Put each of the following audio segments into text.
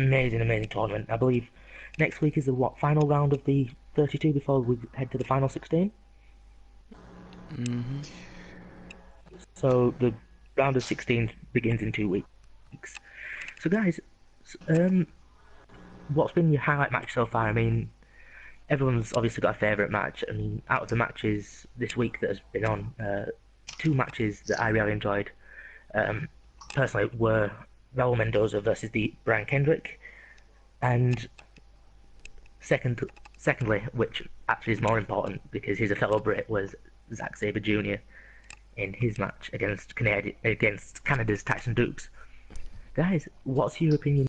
amazing tournament. I believe next week is the final round of the 32 before we head to the final 16. Mm-hmm. So the round of 16 begins in 2 weeks. So guys, what's been your highlight match so far? I mean, everyone's obviously got a favourite match. I mean, out of the matches this week that has been on, two matches that I really enjoyed, personally, were Raul Mendoza versus the Brian Kendrick, and secondly, which actually is more important because he's a fellow Brit, was Zack Sabre Jr. in his match against Canada's Tyson Dukes. Guys, what's your opinion?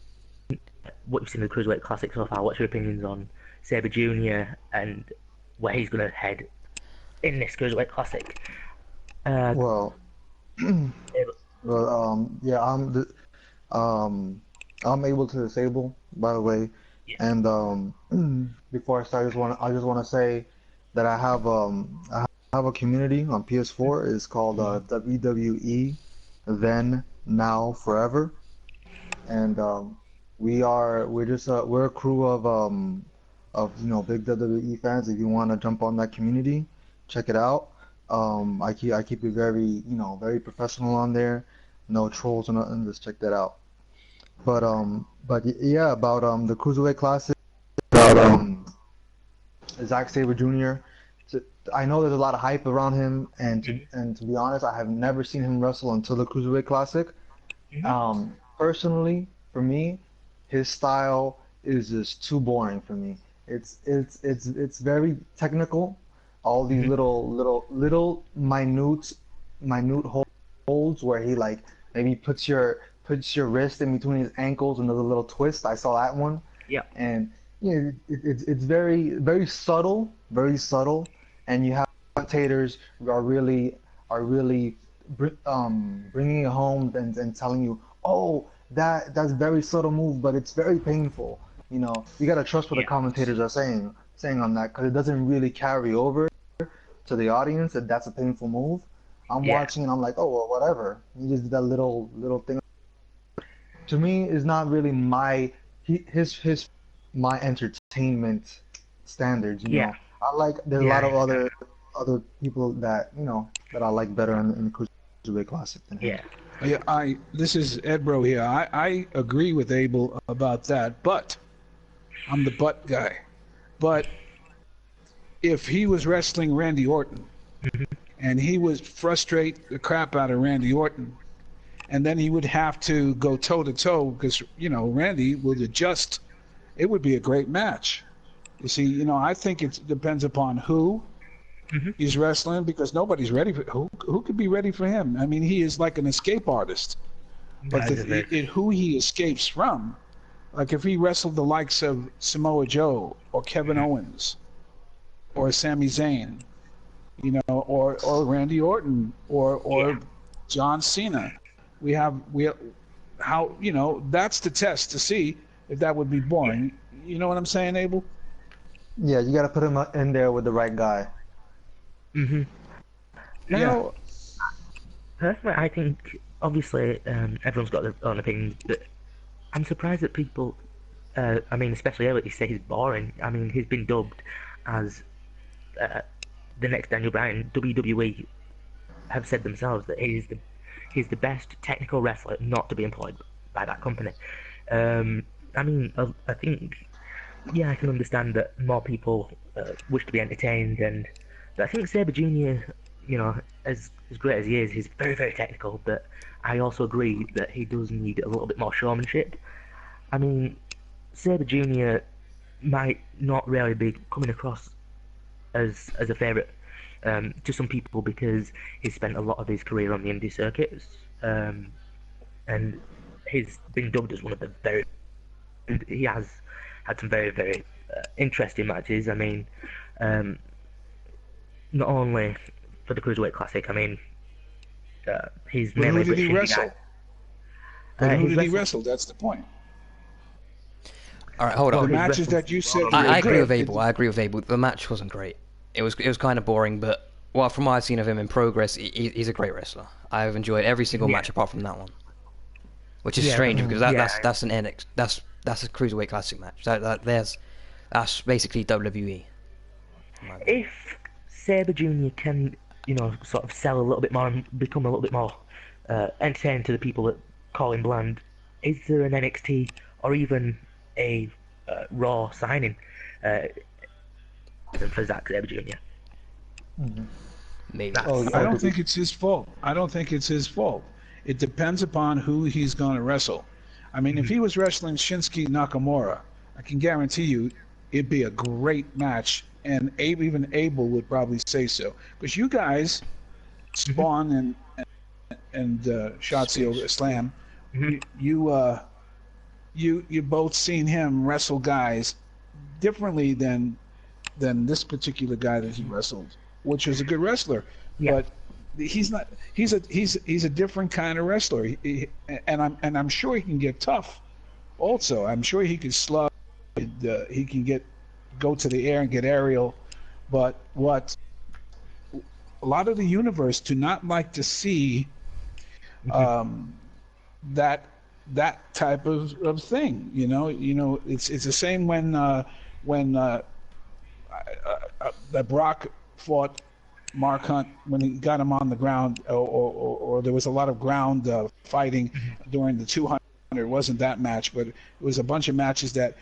What you've seen in the Cruiserweight Classic so far? What's your opinions on Sabre Jr. and where he's going to head in this Cruiserweight Classic? Well, yeah, I'm able to disable, by the way. Yeah. And before I start, I just want to say that I have a community on PS4. It's called WWE Then Now Forever, and we're a crew of big WWE fans. If you want to jump on that community, check it out. I keep it very very professional on there, no trolls or nothing. Just check that out. But yeah, about the Cruiserweight Classic, about Zack Sabre Jr. I know there's a lot of hype around him, and to be honest, I have never seen him wrestle until the Cruiserweight Classic. Personally, for me, his style is just too boring for me. It's very technical. All these little minute holds where he like maybe puts your wrist in between his ankles and does a little twist. I saw that one. Yeah. And it's very subtle, and you have commentators who are really bringing it home and telling you, oh, that's very subtle move, but it's very painful. You gotta trust what the commentators are saying on that, because it doesn't really carry over to the audience that that's a painful move. I'm watching and I'm like, oh well, whatever. You just did that little thing. To me, is not really my entertainment standards. You know, there's a lot of other people that that I like better in the Cruiserweight Classic than him. Yeah, this is Edbro here. I agree with Abel about that, but I'm the butt guy. But if he was wrestling Randy Orton and he would frustrate the crap out of Randy Orton, and then he would have to go toe to toe because Randy would adjust, it would be a great match. You see, I think it depends upon who he's wrestling, because nobody's ready for who could be ready for him. I mean, he is like an escape artist, but who he escapes from. Like if he wrestled the likes of Samoa Joe or Kevin Owens or Sami Zayn, or Randy Orton or John Cena, that's the test to see if that would be boring. You know what I'm saying, Abel? Yeah, you got to put him in there with the right guy. Now, personally, I think obviously everyone's got their own opinions, but I'm surprised that people, especially Elliot, say he's boring. I mean, he's been dubbed as the next Daniel Bryan. WWE have said themselves that he's the best technical wrestler not to be employed by that company. I think, I can understand that more people wish to be entertained, but I think Sabre Jr., as great as he is, he's very, very technical, but I also agree that he does need a little bit more showmanship. I mean, Sabre Jr. might not really be coming across as a favourite to some people because he's spent a lot of his career on the indie circuits, and he's been dubbed as one of the very... He has had some very, very interesting matches. I mean, not only for the Cruiserweight Classic, I mean, he's mainly... Who did he wrestle? Who did he wrestle? That's the point. All right, hold on. The matches that you said... I agree with Abel. The match wasn't great. It was kind of boring, but from what I've seen of him in progress, he's a great wrestler. I've enjoyed every single match apart from that one, which is strange because that's that's a Cruiserweight Classic match. That's basically WWE. If Sabre Jr. can, sort of sell a little bit more and become a little bit more entertaining to the people that call him bland, is there an NXT or even a Raw signing for Zack Sabre Jr.? Maybe. I don't think it's his fault. It depends upon who he's going to wrestle. I mean, if he was wrestling Shinsuke Nakamura, I can guarantee you it'd be a great match, and even Abel would probably say so. Because you guys, Spawn and Shotzi Slam, you both seen him wrestle guys differently than this particular guy that he wrestled, which is a good wrestler, but he's not. He's a different kind of wrestler, and I'm sure he can get tough. Also, I'm sure he can slug. He can go to the air and get aerial, but what a lot of the universe do not like to see that type of thing. It's the same when that Brock fought Mark Hunt when he got him on the ground, or there was a lot of ground fighting during the 200. It wasn't that match, but it was a bunch of matches that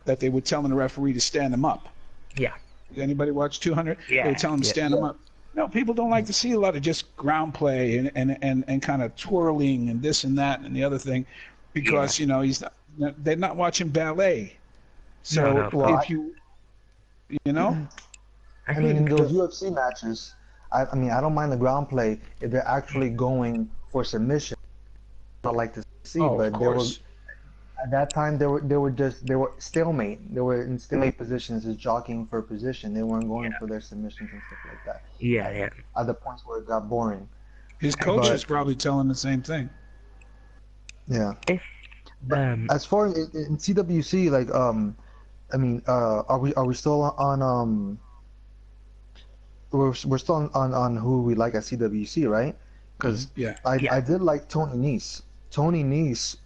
they were telling the referee to stand him up. Yeah. Did anybody watch 200? Yeah. They were telling him to stand him up. No, people don't like to see a lot of just ground play and kind of twirling and this and that and the other thing, because they're not watching ballet. So if I mean, in those UFC matches, I don't mind the ground play if they're actually going for submission. I like to see, but at that time they were stalemate. They were in stalemate positions, just jockeying for position. They weren't going for their submissions and stuff like that. Yeah. At the points where it got boring. His coach is probably telling the same thing. Yeah. As far as in CWC, like are we still on we're still on who we like at CWC, right? Because I did like Tony Nese. Tony Nese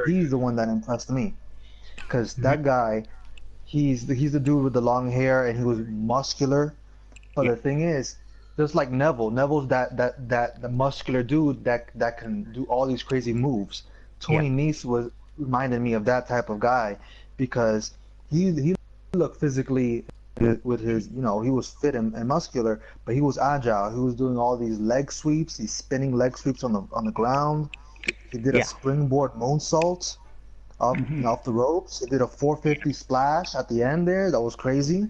he's the one that impressed me, because that guy, he's the dude with the long hair and he was muscular. But the thing is, just like Neville's that muscular dude that can do all these crazy moves. Tony Nese reminded me of that type of guy, because he looked physically with his, he was fit and muscular, but he was agile. He was doing all these leg sweeps, these spinning leg sweeps on the ground. He did a springboard moonsault off the ropes. He did a 450 splash at the end there. That was crazy.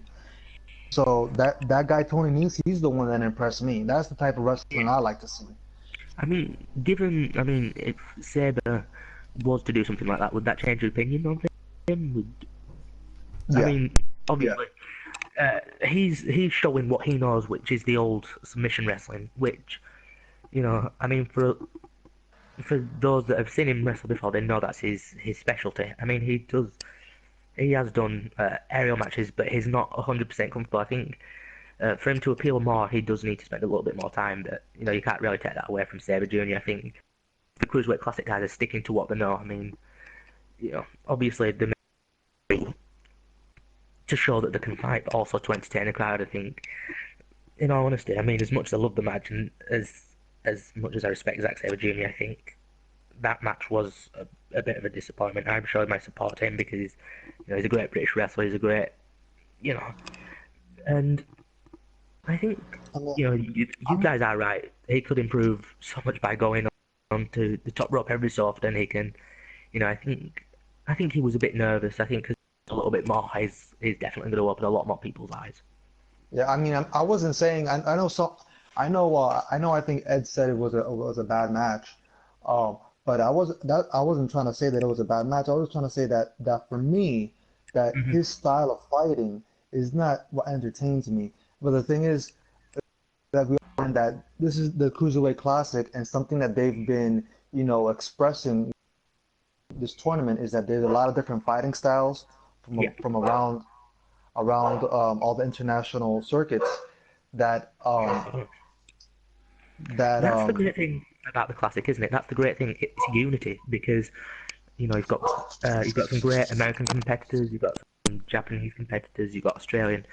So that guy Tony Nese, he's the one that impressed me. That's the type of wrestling I like to see. I mean, if Sabre was to do something like that, would that change your opinion on him? I mean, obviously, he's showing what he knows, which is the old submission wrestling, which, I mean, for those that have seen him wrestle before, they know that's his specialty. I mean, he has done aerial matches, but he's not 100% comfortable. I think for him to appeal more, he does need to spend a little bit more time, but, you can't really take that away from Sabre Jr. I think the Cruiserweight Classic guys are sticking to what they know. I mean, obviously, they may to show that they can fight, but also to entertain a crowd. I think, in all honesty, I mean, as much as I love the match and as much as I respect Zack Sabre Jr., I think that match was a bit of a disappointment. I'm showing my support to him because he's a great British wrestler. He's a great, and I think you guys are right. He could improve so much by going on to the top rope every so often. He can, I think he was a bit nervous. I think because a little bit more, he's definitely going to open a lot more people's eyes. Yeah, I mean, I wasn't saying. I know so. I know. I think Ed said it was a bad match, but I wasn't trying to say that it was a bad match. I was trying to say that for me, that his style of fighting is not what entertains me. But the thing is that we learned that this is the Cruiserweight Classic, and something that they've been, expressing this tournament is that there's a lot of different fighting styles from around all the international circuits. That's the great thing about the Classic, isn't it? That's the great thing. It's unity, because you've got some great American competitors, you've got some Japanese competitors, you've got Australian,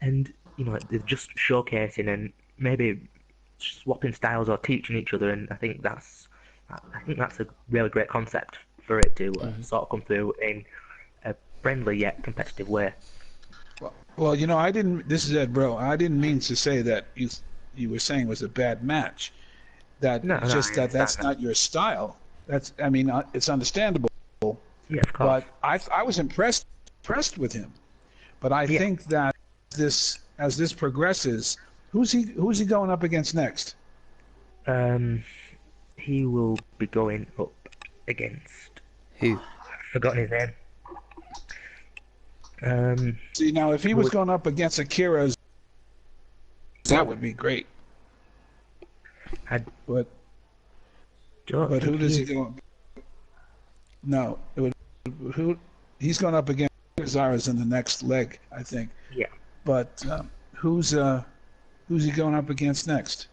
and they're just showcasing and maybe swapping styles or teaching each other, and I think that's a really great concept for it to sort of come through in a friendly yet competitive way. Well, I didn't. This is Ed, bro. I didn't mean to say that you were saying it was a bad match. That No, it's no, I just that that's understand not your style. I mean, it's understandable. that. Yeah, of course. But I was impressed with him. But I Yeah. think that as this progresses, who's he going up against next? He will be going up against. Who? I've forgotten his name. See, now if he was going up against Akira, that would be great. I But don't who think does he is. go? No, who he's going up against Zara's in the next leg, I think. Yeah. But who's he going up against next?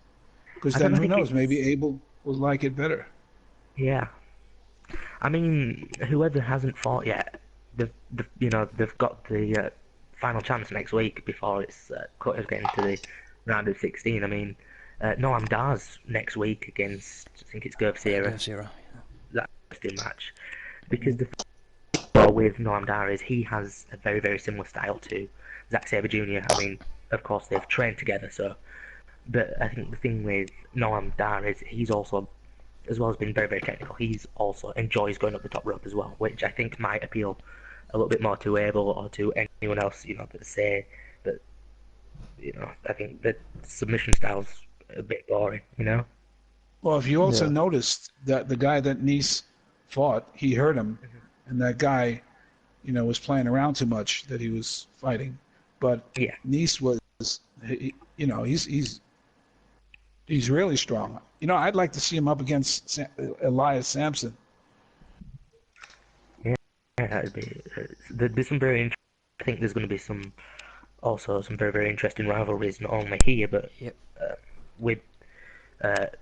Because I then don't who think knows? it's- Maybe Abel will like it better. Yeah. I mean, whoever hasn't fought yet, they've got the final chance next week before it's cutters get into the round of 16. I mean, Noam Dar's next week against, I think it's Gerv Sierra, Zero. that match, because the thing with Noam Dar is he has a very, very similar style to Zack Sabre Jr. I mean, of course they've trained together, but I think the thing with Noam Dar is he's also, as well as being very, very technical, he's also enjoys going up the top rope as well, which I think might appeal a little bit more to Abel or to anyone else, that say that, I think the submission style's a bit boring, Well, if you also Yeah. noticed that the guy that Nice fought, he hurt him, and that guy, was playing around too much that he was fighting. But Yeah. Nice was, he's really strong. I'd like to see him up against Elias Sampson. Yeah, that'd be. There's some I think there's going to be some very, very interesting rivalries, not only here but Yep. with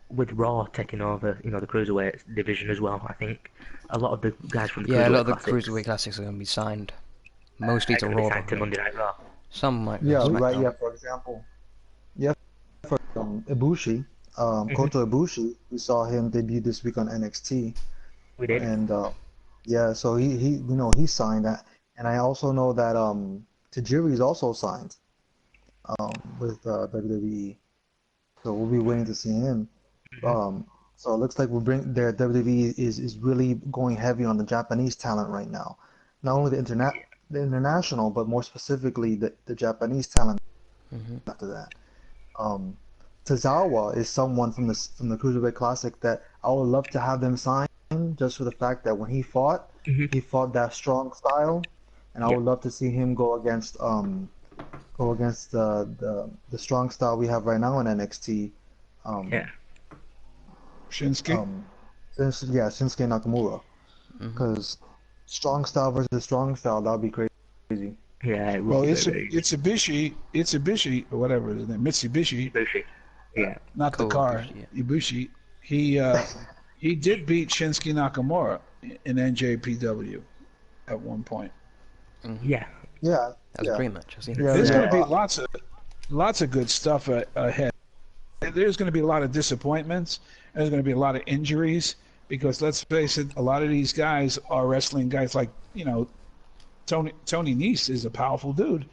with Raw taking over, the cruiserweight division as well. I think a lot of the guys from the Yeah, a lot cruiserweight of the classics, Cruiserweight Classics are going to be signed. Mostly are to going to be Raw. signed to Monday Night Raw. Some might be Yeah, SmackDown. right. Yeah, for example, Ibushi, Kota Ibushi, we saw him debut this week on NXT, We did. and yeah, so he signed that, and I also know that Tajiri is also signed with WWE, so we'll be waiting to see him. So it looks like their WWE is really going heavy on the Japanese talent right now, not only the international, but more specifically the Japanese talent. After that. Tozawa is someone from the Cruiserweight Classic that I would love to have them sign, just for the fact that when he fought that strong style, and I would love to see him go against the strong style we have right now in NXT. Yeah. Shinsuke? Shinsuke Nakamura, because strong style versus strong style, that would be crazy. Yeah. It Well, would be it's very, very Ibushi, or whatever his name, Mitsubishi, Ibushi. Yeah. not the car, Ibushi, Ibushi. He did beat Shinsuke Nakamura in NJPW at one point. Yeah. Yeah, That was a great match. I've seen it. Yeah, There's yeah. going to be lots of good stuff ahead. There's going to be a lot of disappointments. There's going to be a lot of injuries because let's face it, a lot of these guys are wrestling guys like Tony Nese is a powerful dude,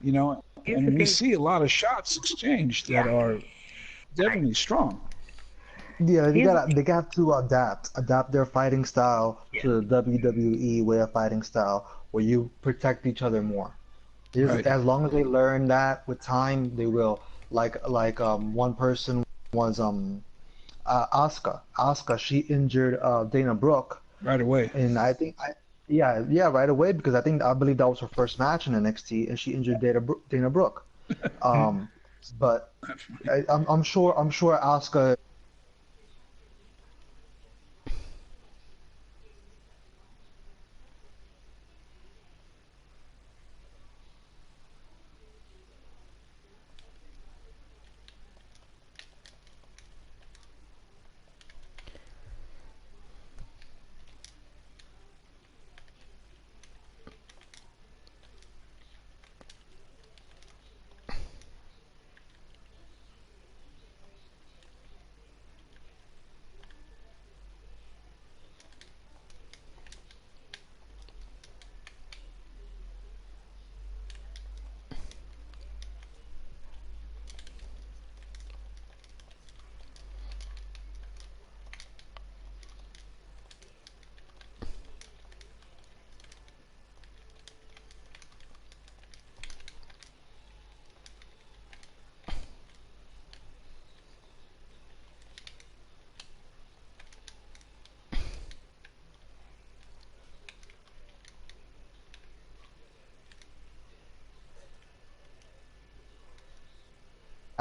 Here's and the we thing. see a lot of shots exchanged that are definitely strong. Yeah, Here's- they got to adapt their fighting style to the WWE way of fighting style, where you protect each other more. Right. As long as they learn that with time, they will. Like one person was Asuka. Asuka, she injured Dana Brooke, Right away. and right away, because I believe that was her first match in NXT, and she injured Dana Brooke. But I'm sure Asuka.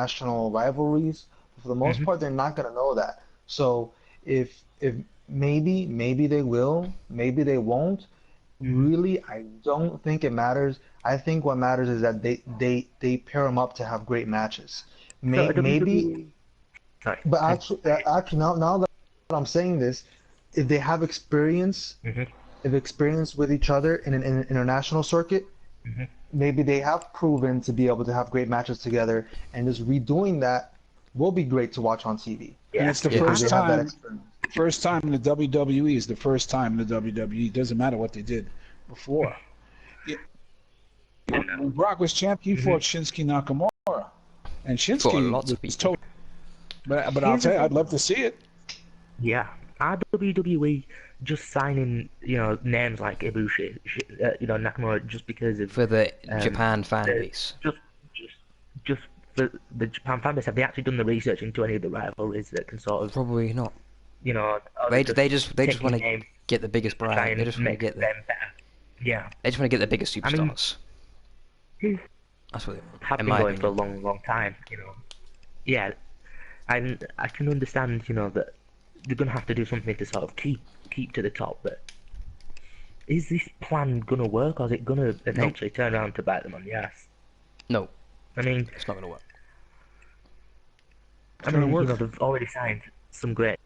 national rivalries. For the most part, they're not gonna know that. So if maybe they will, maybe they won't. Really, I don't think it matters. I think what matters is that they pair them up to have great matches. So a Maybe, WWE. Sorry. but actually now that I'm saying this, if they have experience, if experience with each other in an international circuit, maybe they have proven to be able to have great matches together, and just redoing that will be great to watch on TV. And it's the Because first they have that time. experience. First time in the WWE is the first time in the WWE. Doesn't matter what they did before. When Brock was champ, he fought Shinsuke Nakamura, and Fought Shinsuke lots of was people. total. But I'll tell you, I'd love to see it. Yeah, our WWE just signing, names like Ibushi, Nakamura, just because of For the Japan fan the- base. just for the Japan fan base. Have they actually done the research into any of the rivalries that can sort of, Probably not. or They just taking want to names get the biggest try brand. and They just want to make get them better? Yeah, They just want to get the biggest I mean, superstars. That's what they want. have in been my going for a opinion. long time. Yeah, and I can understand, that they're gonna have to do something to sort of keep to the top. But is this plan gonna work, or is it gonna eventually turn around to bite them on the ass? No, I mean, it's not going to work. gonna work. they've already signed some great.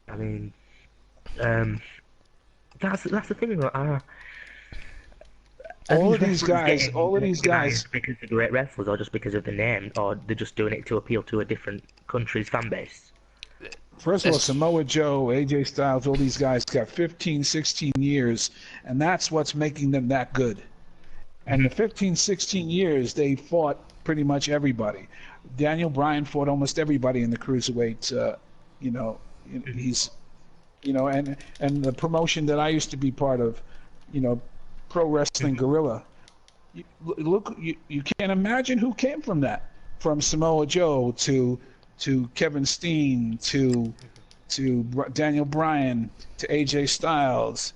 I mean, that's the thing. Are All of these these wrestlers guys, getting all of these guys. recognized because they're great wrestlers, or just because of the name, or they're just doing it to appeal to a different country's fan base? First of all, That's- Samoa Joe, AJ Styles, all these guys got 15, 16 years, and that's what's making them that good. And the 15, 16 years, they fought pretty much everybody. Daniel Bryan fought almost everybody in the cruiserweight. He's, and the promotion that I used to be part of, Pro Wrestling Guerrilla. You can't imagine who came from that. From Samoa Joe to Kevin Steen to Daniel Bryan to AJ Styles.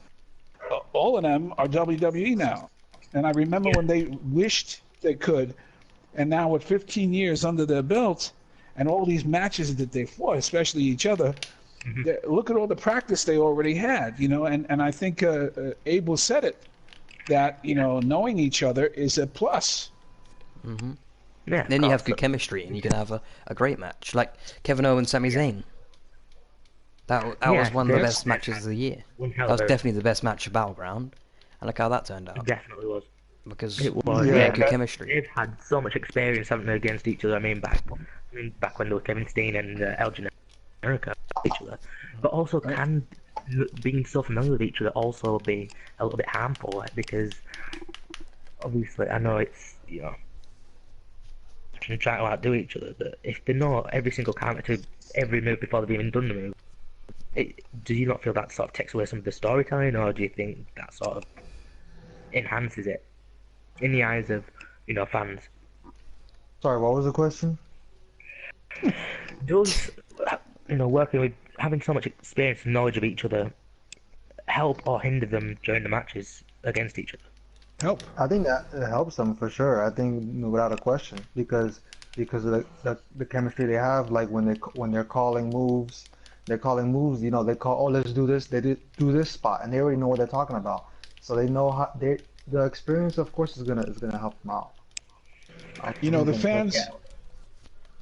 All of them are WWE now. And I remember when they wished they could, and now with 15 years under their belt and all these matches that they fought, especially each other, look at all the practice they already had, and I think Abel said it, that, knowing each other is a plus. Yeah. Then you have good chemistry, and you can have a great match, like Kevin Owens, Sami Zayn. That was one of the best matches of the year. That was definitely the best match of Battleground, and look how that turned out. It definitely was. Because It was. they Yeah. had good chemistry. They've had so much experience, haven't they, against each other? I mean, back when there was Kevin Steen and Elgin America each other, but also can being so familiar with each other also be a little bit harmful, like, because obviously I know it's trying to outdo each other, but if they know every single counter to every move before they've even done the move, do you not feel that sort of takes away some of the storytelling, or do you think that sort of enhances it in the eyes of fans? Sorry, what was the question? Does working with having so much experience and knowledge of each other help or hinder them during the matches against each other? Help. I think that it helps them for sure. I think without a question because of the chemistry they have. Like when they're calling moves, they call, oh, let's do this. They do this spot, and they already know what they're talking about. So they know how the experience, of course, is gonna help them out.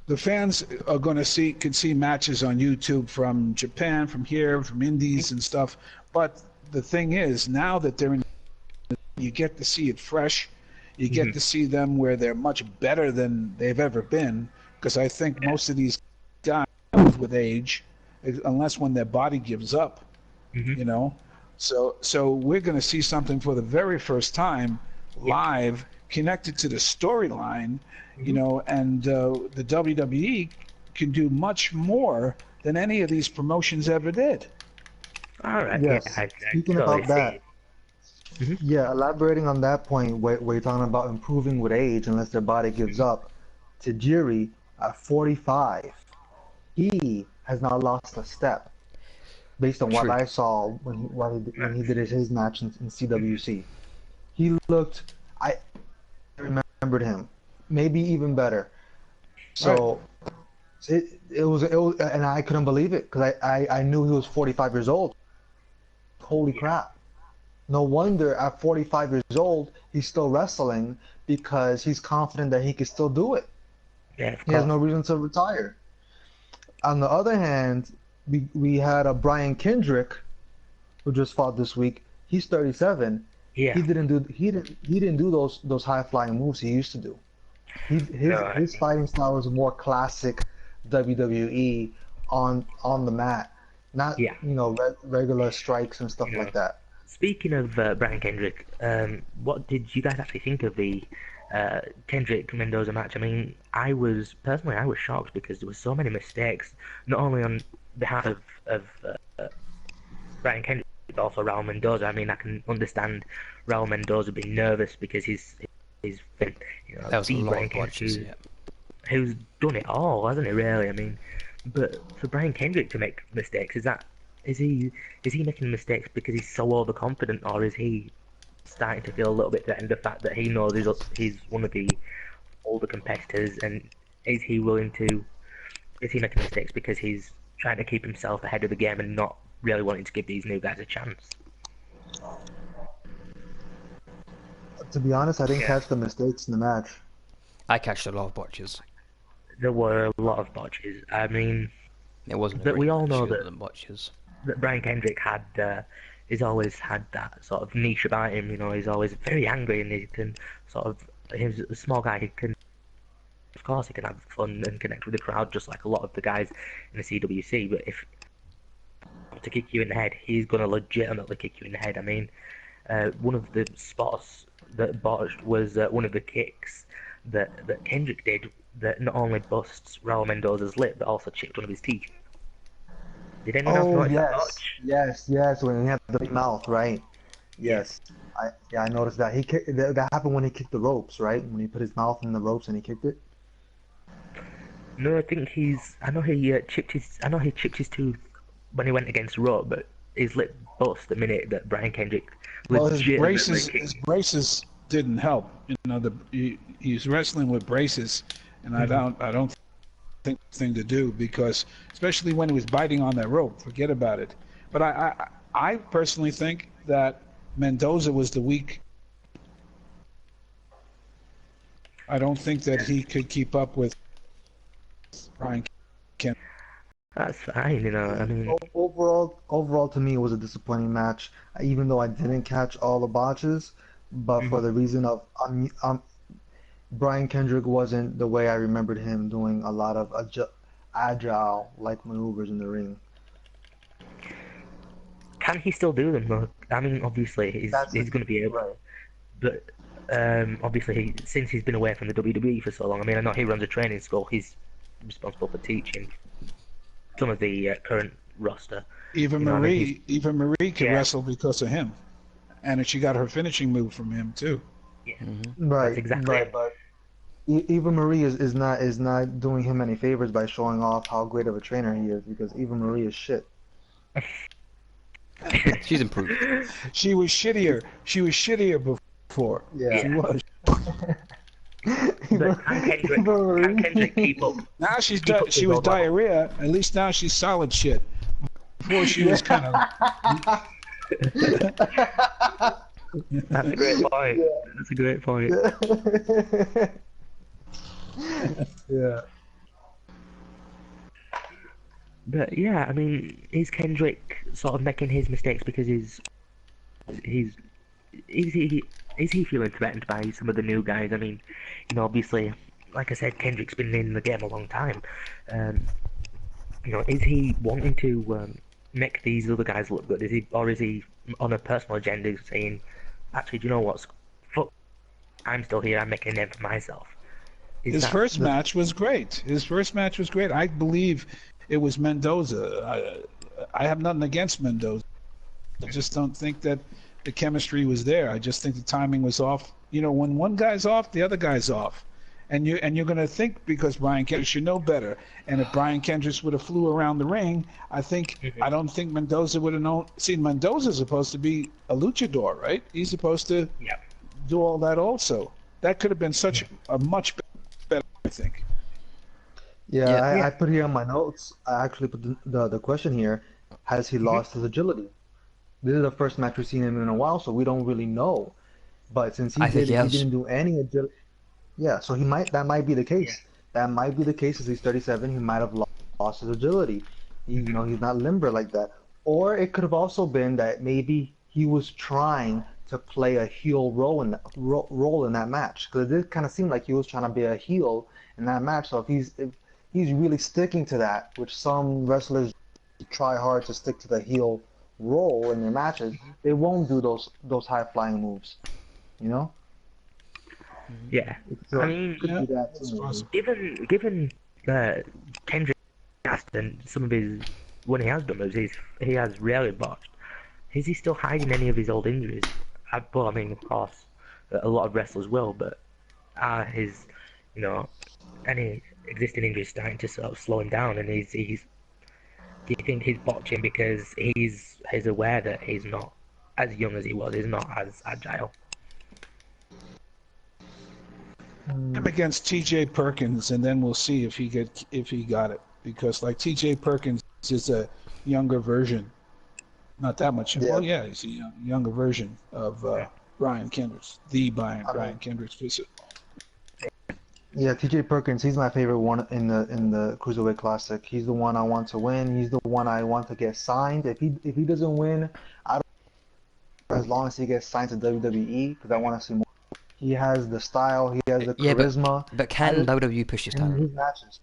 The fans are going to can see matches on YouTube from Japan, from here, from Indies and stuff. But the thing is, now that they're in, you get to see it fresh. You get to see them where they're much better than they've ever been. Because I think most of these guys with age, unless when their body gives up, So we're going to see something for the very first time live, connected to the storyline. And the WWE can do much more than any of these promotions ever did. All right. Yes. Yeah, Speaking totally about that, see it. yeah, elaborating on that point where you're talking about improving with age unless their body gives up, Tajiri at 45, he has not lost a step based on what True. I saw when he did his match in CWC. He looked, I remembered him, maybe even better. So it was, and I couldn't believe it because I knew he was 45 years old. Holy crap. No wonder at 45 years old, he's still wrestling because he's confident that he can still do it. Yeah, He has no reason to retire. On the other hand, we had a Brian Kendrick who just fought this week. He's 37. Yeah. He didn't do those high flying moves he used to do. His fighting style was more classic WWE on the mat, not regular strikes and stuff like that. Speaking of Brian Kendrick, what did you guys actually think of the Kendrick Mendoza match? I mean, I was shocked because there were so many mistakes, not only on behalf of Brian Kendrick, but also Raul Mendoza. I mean, I can understand Raul Mendoza being nervous because he's been, that was a lot of watches, who's done it all, hasn't he? Really, I mean, but for Brian Kendrick to make mistakes, is he making mistakes because he's so overconfident, or is he starting to feel a little bit threatened the fact that he knows he's one of the older competitors, and is he making mistakes because he's trying to keep himself ahead of the game and not really wanting to give these new guys a chance? To be honest, I didn't catch the mistakes in the match. I catched a lot of botches. There were a lot of botches. I mean, it wasn't. But we all know that botches. That Brian Kendrick he's always had that sort of niche about him. He's always very angry, and he can he's a small guy. He can have fun and connect with the crowd, just like a lot of the guys in the CWC. But if to kick you in the head, he's gonna legitimately kick you in the head. I mean, one of the spots that botched was one of the kicks that Kendrick did that not only busts Raul Mendoza's lip but also chipped one of his teeth. Did anyone else notice that botch? Yes, when he had the big mouth, right? Yes. I noticed that. That happened when he kicked the ropes, right? When he put his mouth in the ropes and he kicked it. No, I think I know he chipped his tooth when he went against rope, but his lip bust the minute that Brian Kendrick. Well, his braces didn't help. He's wrestling with braces, and I don't think it's the thing to do, because especially when he was biting on that rope, forget about it. But I personally think that Mendoza was the weak. I don't think that he could keep up with Brian Kendrick. That's fine, I mean. Overall, to me, it was a disappointing match. Even though I didn't catch all the botches, but for the reason of Brian Kendrick wasn't the way I remembered him doing a lot of agile-like maneuvers in the ring. Can he still do them though? I mean, obviously he's going to be able, right. But obviously since he's been away from the WWE for so long, I mean, I know he runs a training school. He's responsible for teaching some of the current roster. Eva Marie can wrestle because of him, and she got her finishing move from him too. Yeah, right. That's exactly. Right, but Eva Marie is not doing him any favors by showing off how great of a trainer he is, because Eva Marie is shit. She's improved. She was shittier before. Yeah. She was. But can Kendrick keep up? Now she was diarrhea. At least now she's solid shit. Before she was kind of. That's a great point. Yeah. That's a great point. Yeah. But yeah, I mean, is Kendrick sort of making his mistakes because is he feeling threatened by some of the new guys? I mean, obviously, like I said, Kendrick's been in the game a long time. Is he wanting to make these other guys look good? Is he on a personal agenda saying, actually, do you know what? Fuck, I'm still here. I'm making a name for myself. His first match was great. I believe it was Mendoza. I have nothing against Mendoza. I just don't think that the chemistry was there. I just think the timing was off. When one guy's off, the other guy's off. And you're going to think, because Brian Kendrick should know better. And if Brian Kendrick would have flew around the ring, I don't think Mendoza would have known. See, Mendoza's supposed to be a luchador, right? He's supposed to do all that also. That could have been such a much better, I think. Yeah, Yeah. I put here on my notes. I actually put the question here. Has he Mhm. lost his agility? This is the first match we've seen him in a while, so we don't really know. But since I think he he has. didn't do any agility. Yeah, so that might be the Yeah. case. That might be the case as he's 37. He might have lost his agility. He's not limber like that. Or it could have also been that maybe he was trying to play a heel role in that match because it did kind of seem like he was trying to be a heel in that match. So if he's really sticking to that, which some wrestlers try hard to stick to the heel role in their matches, they won't do those high flying moves. You know? Yeah. I mean, Could Yeah, be that that's too, maybe. possible. given Kendrick past and some of his when he has done those, he has rarely botched. Is he still hiding any of his old injuries? Well, I mean, of course, a lot of wrestlers will, but are his, you know, any existing injuries starting to sort of slow him down? And he's do you think he's botching because he's aware that he's not as young as he was, he's not as agile? Him against T.J. Perkins, and then we'll see if he got it, because like T.J. Perkins is a younger version, not that much. Yeah. Well, yeah, he's a younger version of Brian Kendricks, the Brian I mean, Kendricks. yeah, TJ Perkins, he's my favorite one in the Cruiserweight Classic. He's the one I want to win. He's the one I want to get signed. If he doesn't win, I don't as long as he gets signed to WWE because I want to see more. He has the style, he has the Yeah, charisma. but can WWE push his in talent? his matches.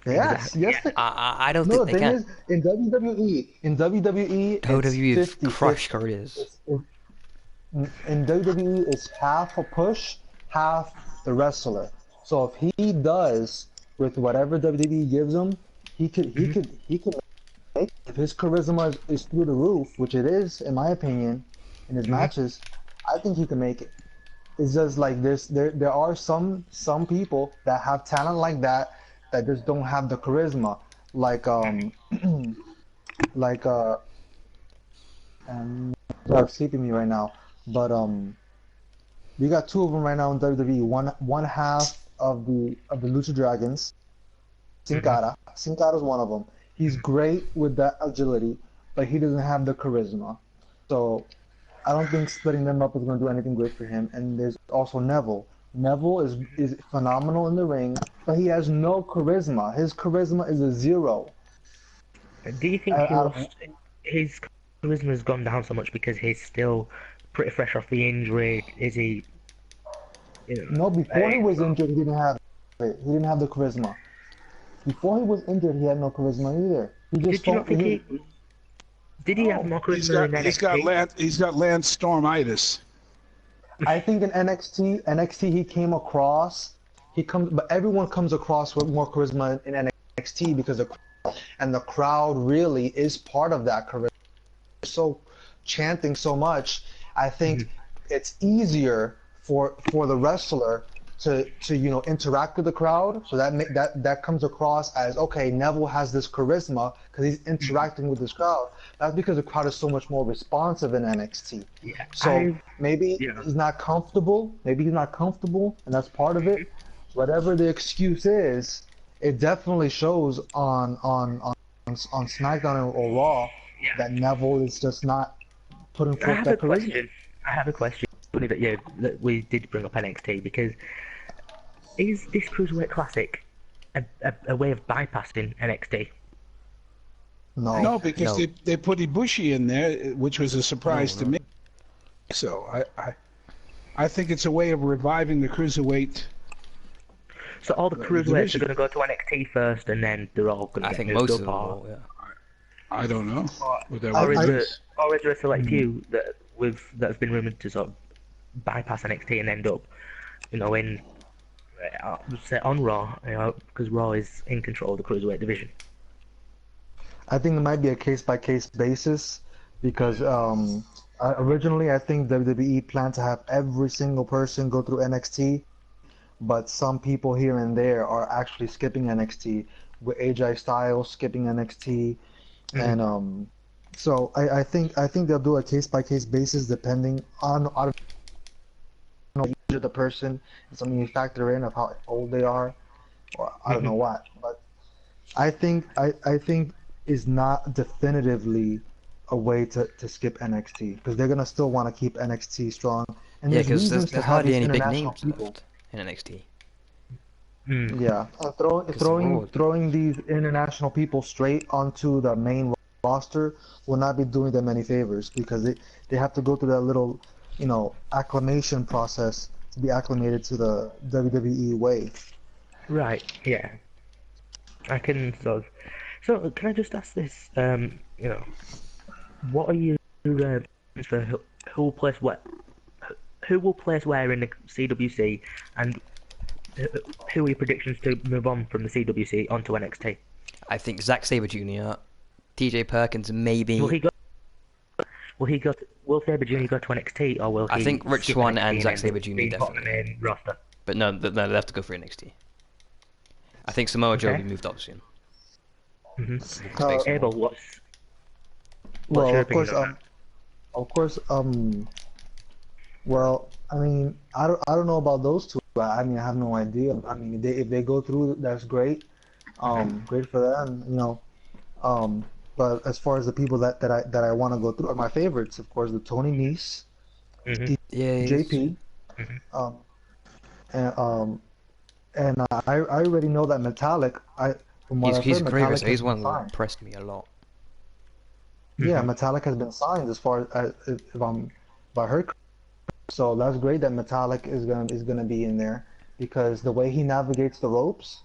Yes, yes. Yeah. I don't No, think the they thing can. is, in WWE, WWE it's have 50 crushed careers. in WWE, it's half a push, half the wrestler. So if he does with whatever WWE gives him, he could make. If his charisma is through the roof, which it is in my opinion, in his matches, I think he can make it. It's just like this. There are some people that have talent like that just don't have the charisma. Like like sorry, escaping me right now. But we got two of them right now in WWE. One half of the Lucha Dragons, Sin Cara. Sin Cara is one of them. He's great with that agility, but he doesn't have the charisma. So I don't think splitting them up is going to do anything great for him. And there's also Neville. Neville is phenomenal in the ring, but he has no charisma. His charisma is a zero. Do you think I, he I, lost his charisma has gone down so much because he's still pretty fresh off the injury? Is he? You know, no, before he was injured, he didn't have it. He didn't have the charisma. Before he was injured, he had no charisma either. He just did you not think he? Did he have no. more charisma in NXT? He's got Lance Stormitis. I think in NXT he came across. But everyone comes across with more charisma in NXT because the crowd really is part of that charisma. So chanting so much, I think it's easier for the wrestler to interact with the crowd. So that comes across as, okay, Neville has this charisma because he's interacting with this crowd. That's because the crowd is so much more responsive in NXT. Yeah, So maybe he's not comfortable. Maybe he's not comfortable, and that's part of it. Whatever the excuse is, it definitely shows on SmackDown or Raw that Neville is just not putting forth that charisma. I have a question. Funny that we did bring up NXT because is this Cruiserweight Classic a way of bypassing NXT? No, because they put Ibushi in there, which was a surprise to me. So I think it's a way of reviving the Cruiserweight. So all the Cruiserweights are going to go to NXT first, and then they're all going to get moved most up, of them will, yeah. I don't know. Or is there a select few that have been rumored to sort of bypass NXT and end up, in say on Raw, because Raw is in control of the Cruiserweight division. I think it might be a case-by-case basis because originally I think WWE planned to have every single person go through NXT, but some people here and there are actually skipping NXT, with AJ Styles skipping NXT, and so I think they'll do a case-by-case basis depending on the person and something you factor in of how old they are. or I don't know what. But I think is not definitively a way to skip NXT because they're gonna still want to keep NXT strong, and Yeah, there's because reasons to there's have hardly these any big international names people. left in NXT. Yeah, throwing these international people straight onto the main roster will not be doing them any favors because they have to go through that little, acclimation process to be acclimated to the WWE way. Right. Yeah. I can sort of. So can I just ask this? What are you for who will place what? Who will place where in the CWC, and who are your predictions to move on from the CWC onto NXT? I think Zack Sabre Jr., TJ Perkins, maybe. Will Sabre Jr. go to NXT, or will he? I think Rich skip Swann NXT and Zack end Sabre up Jr. being put on the definitely. main roster? But no, they have to go for NXT. I think Samoa Joe will Okay. be moved up soon. Abel, what's Well, your of course, opinion on that? of course, well, I mean, I don't know about those two. I mean, I have no idea. I mean, if they go through, that's great. Great for them. But as far as the people that I want to go through are my favorites, of course, the Tony Nese, Yeah, JP, um, and I already know that Metallic. From what I've he's heard, great. Metallic So has he's been one that signed. impressed me a lot. Yeah, Metallic has been signed as far as if I heard. So that's great that Metallic is gonna be in there because the way he navigates the ropes.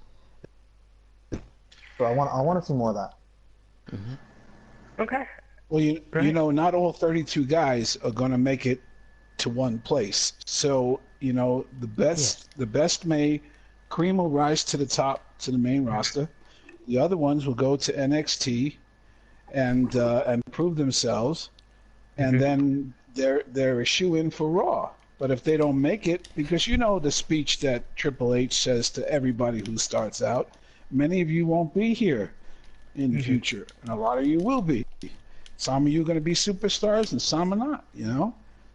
So I want to see more of that. Okay. Well, you Right. know, not all 32 guys are going to make it to one place. So, the best cream will rise to the top to the main roster. The other ones will go to NXT and prove themselves, and then they're a shoe-in for Raw. But if they don't make it, because the speech that Triple H says to everybody who starts out, many of you won't be here in the future, and a lot of you will be. Some of you are going to be superstars, and some are not.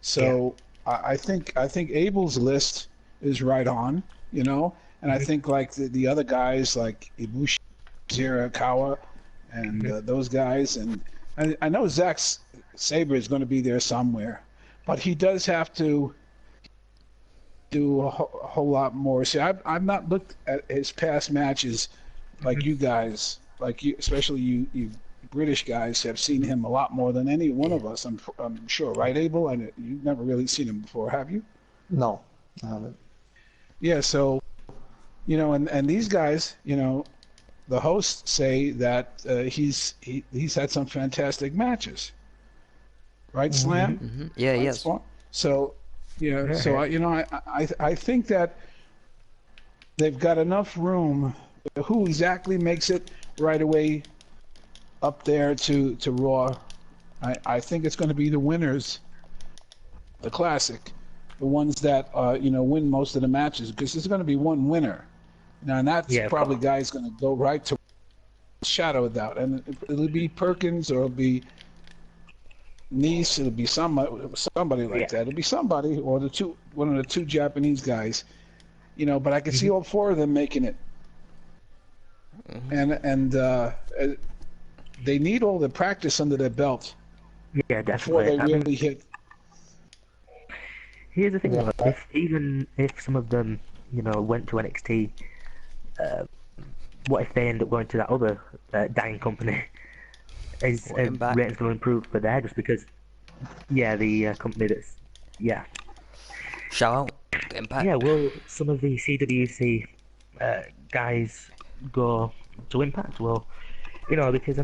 So I think Abel's list is right on. And I think like the other guys like Ibushi, Kawa, and those guys, and I know Zack Sabre is going to be there somewhere, but he does have to do a whole lot more. See, I've not looked at his past matches like you guys, especially you British guys have seen him a lot more than any one of us. I'm sure, right, Abel? And you've never really seen him before, have you? No, I haven't. Yeah. So, and these guys, the hosts say that he's had some fantastic matches, right, Slam? Yeah, Right, yes. Slam? So, so I think that they've got enough room. Who exactly makes it right away up there to Raw? I think it's going to be the winners, the Classic, the ones that win most of the matches, because there's going to be one winner. Now, and that's probably guy's going to go right to shadow of doubt, and it'll be Perkins or it'll be Nice. It'll be somebody like that. It'll be somebody or one of the two Japanese guys. But I can see all four of them making it. And they need all the practice under their belt. Yeah, before definitely. they really hit. Here's the thing, though. Even if some of them, went to NXT, what if they end up going to that other dying company? Is ratings going to improve for there just because? Yeah, the company that's Shout out Impact. Yeah, will some of the CWC guys go to Impact? Well, because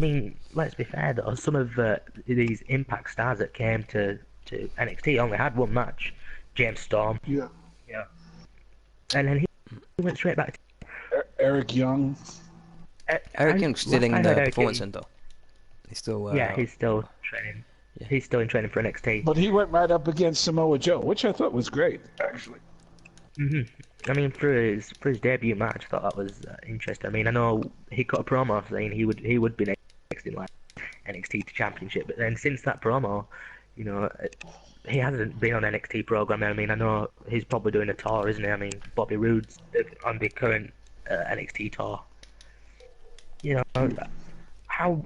let's be fair though, some of these Impact stars that came to NXT only had one match. James Storm. Yeah. And then he went straight back to Eric Young. Eric Young's still in the Performance Center. He's still. He's still training. Yeah. He's still in training for NXT. But he went right up against Samoa Joe, which I thought was great, actually. For his debut match, I thought that was interesting. I know he cut a promo saying he would be next in NXT to Championship, but then since that promo, he hasn't been on NXT program. I know he's probably doing a tour, isn't he? Bobby Roode's on the current NXT tour. You know, how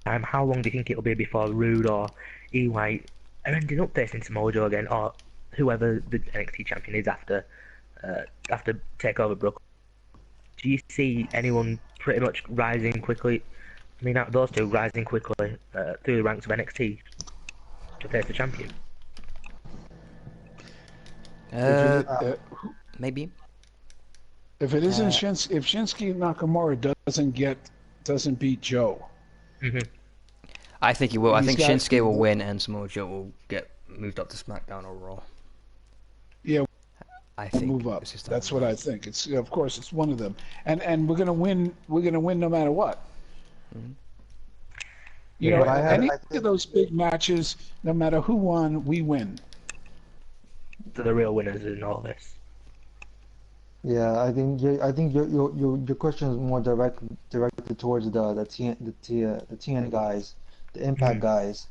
how long do you think it'll be before Rude or E White are ending up facing Samoa Joe again, or whoever the NXT champion is after Takeover Brooklyn? Do you see anyone pretty much rising quickly? I mean, out of those two, rising quickly through the ranks of NXT to face the champion? Maybe. If it isn't if Shinsuke Nakamura doesn't beat Joe, I think he will. I think Shinsuke will win, and Samoa Joe will get moved up to SmackDown or Raw. Yeah, I think move up. That's what I think. It's of course it's one of them, and we're gonna win. We're gonna win no matter what. You know, any of those big matches, no matter who won, we win. They're the real winners in all this. Yeah, I think your question is more directed towards the TN guys, the Impact guys,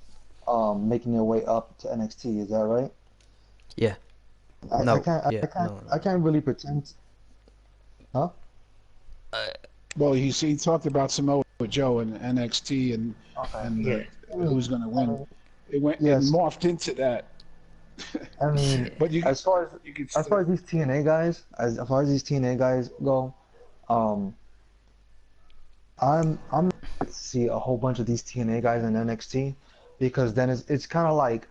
making their way up to NXT. Is that right? Yeah. I can't really pretend. Huh? Well, he talked about Samoa Joe and NXT and who's going to win. It morphed into that. I mean, but as far as these TNA guys, as far as these TNA guys go, I'm to see a whole bunch of these TNA guys in NXT, because then it's kind of like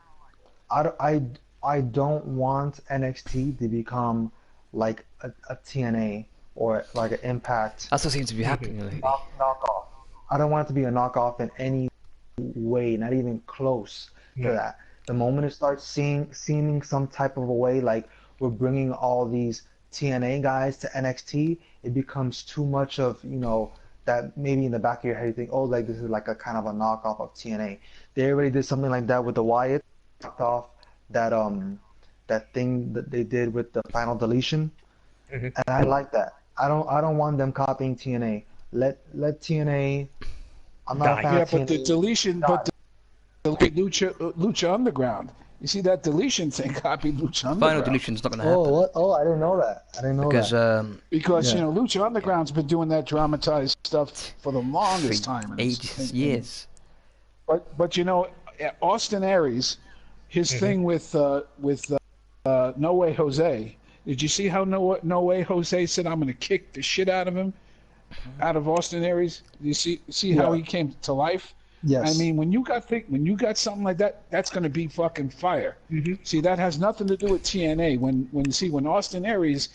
I don't want NXT to become like a TNA or like an Impact. That's what seems to be happening lately. Knockoff. I don't want it to be a knockoff in any way, not even close to that. The moment it starts seeming some type of a way, like we're bringing all these TNA guys to NXT, it becomes too much of, that maybe in the back of your head you think, oh, like this is like a kind of a knockoff of TNA. They already did something like that with the Wyatt, off that thing that they did with the final deletion, and I like that. I don't want them copying TNA. Let TNA. I'm not a fan of TNA. But the deletion, Lucha Underground. You see that deletion thing copied Lucha Underground. Final deletion's not going to happen. Oh, what? Oh, I didn't know that. Because Lucha Underground's been doing that dramatized stuff for the longest time. Years. But Austin Aries, his thing with No Way Jose. Did you see how No Way Jose said, "I'm going to kick the shit out of him," out of Austin Aries? You see how he came to life? Yes. I mean, when you got something like that, that's going to be fucking fire. See, that has nothing to do with TNA. When Austin Aries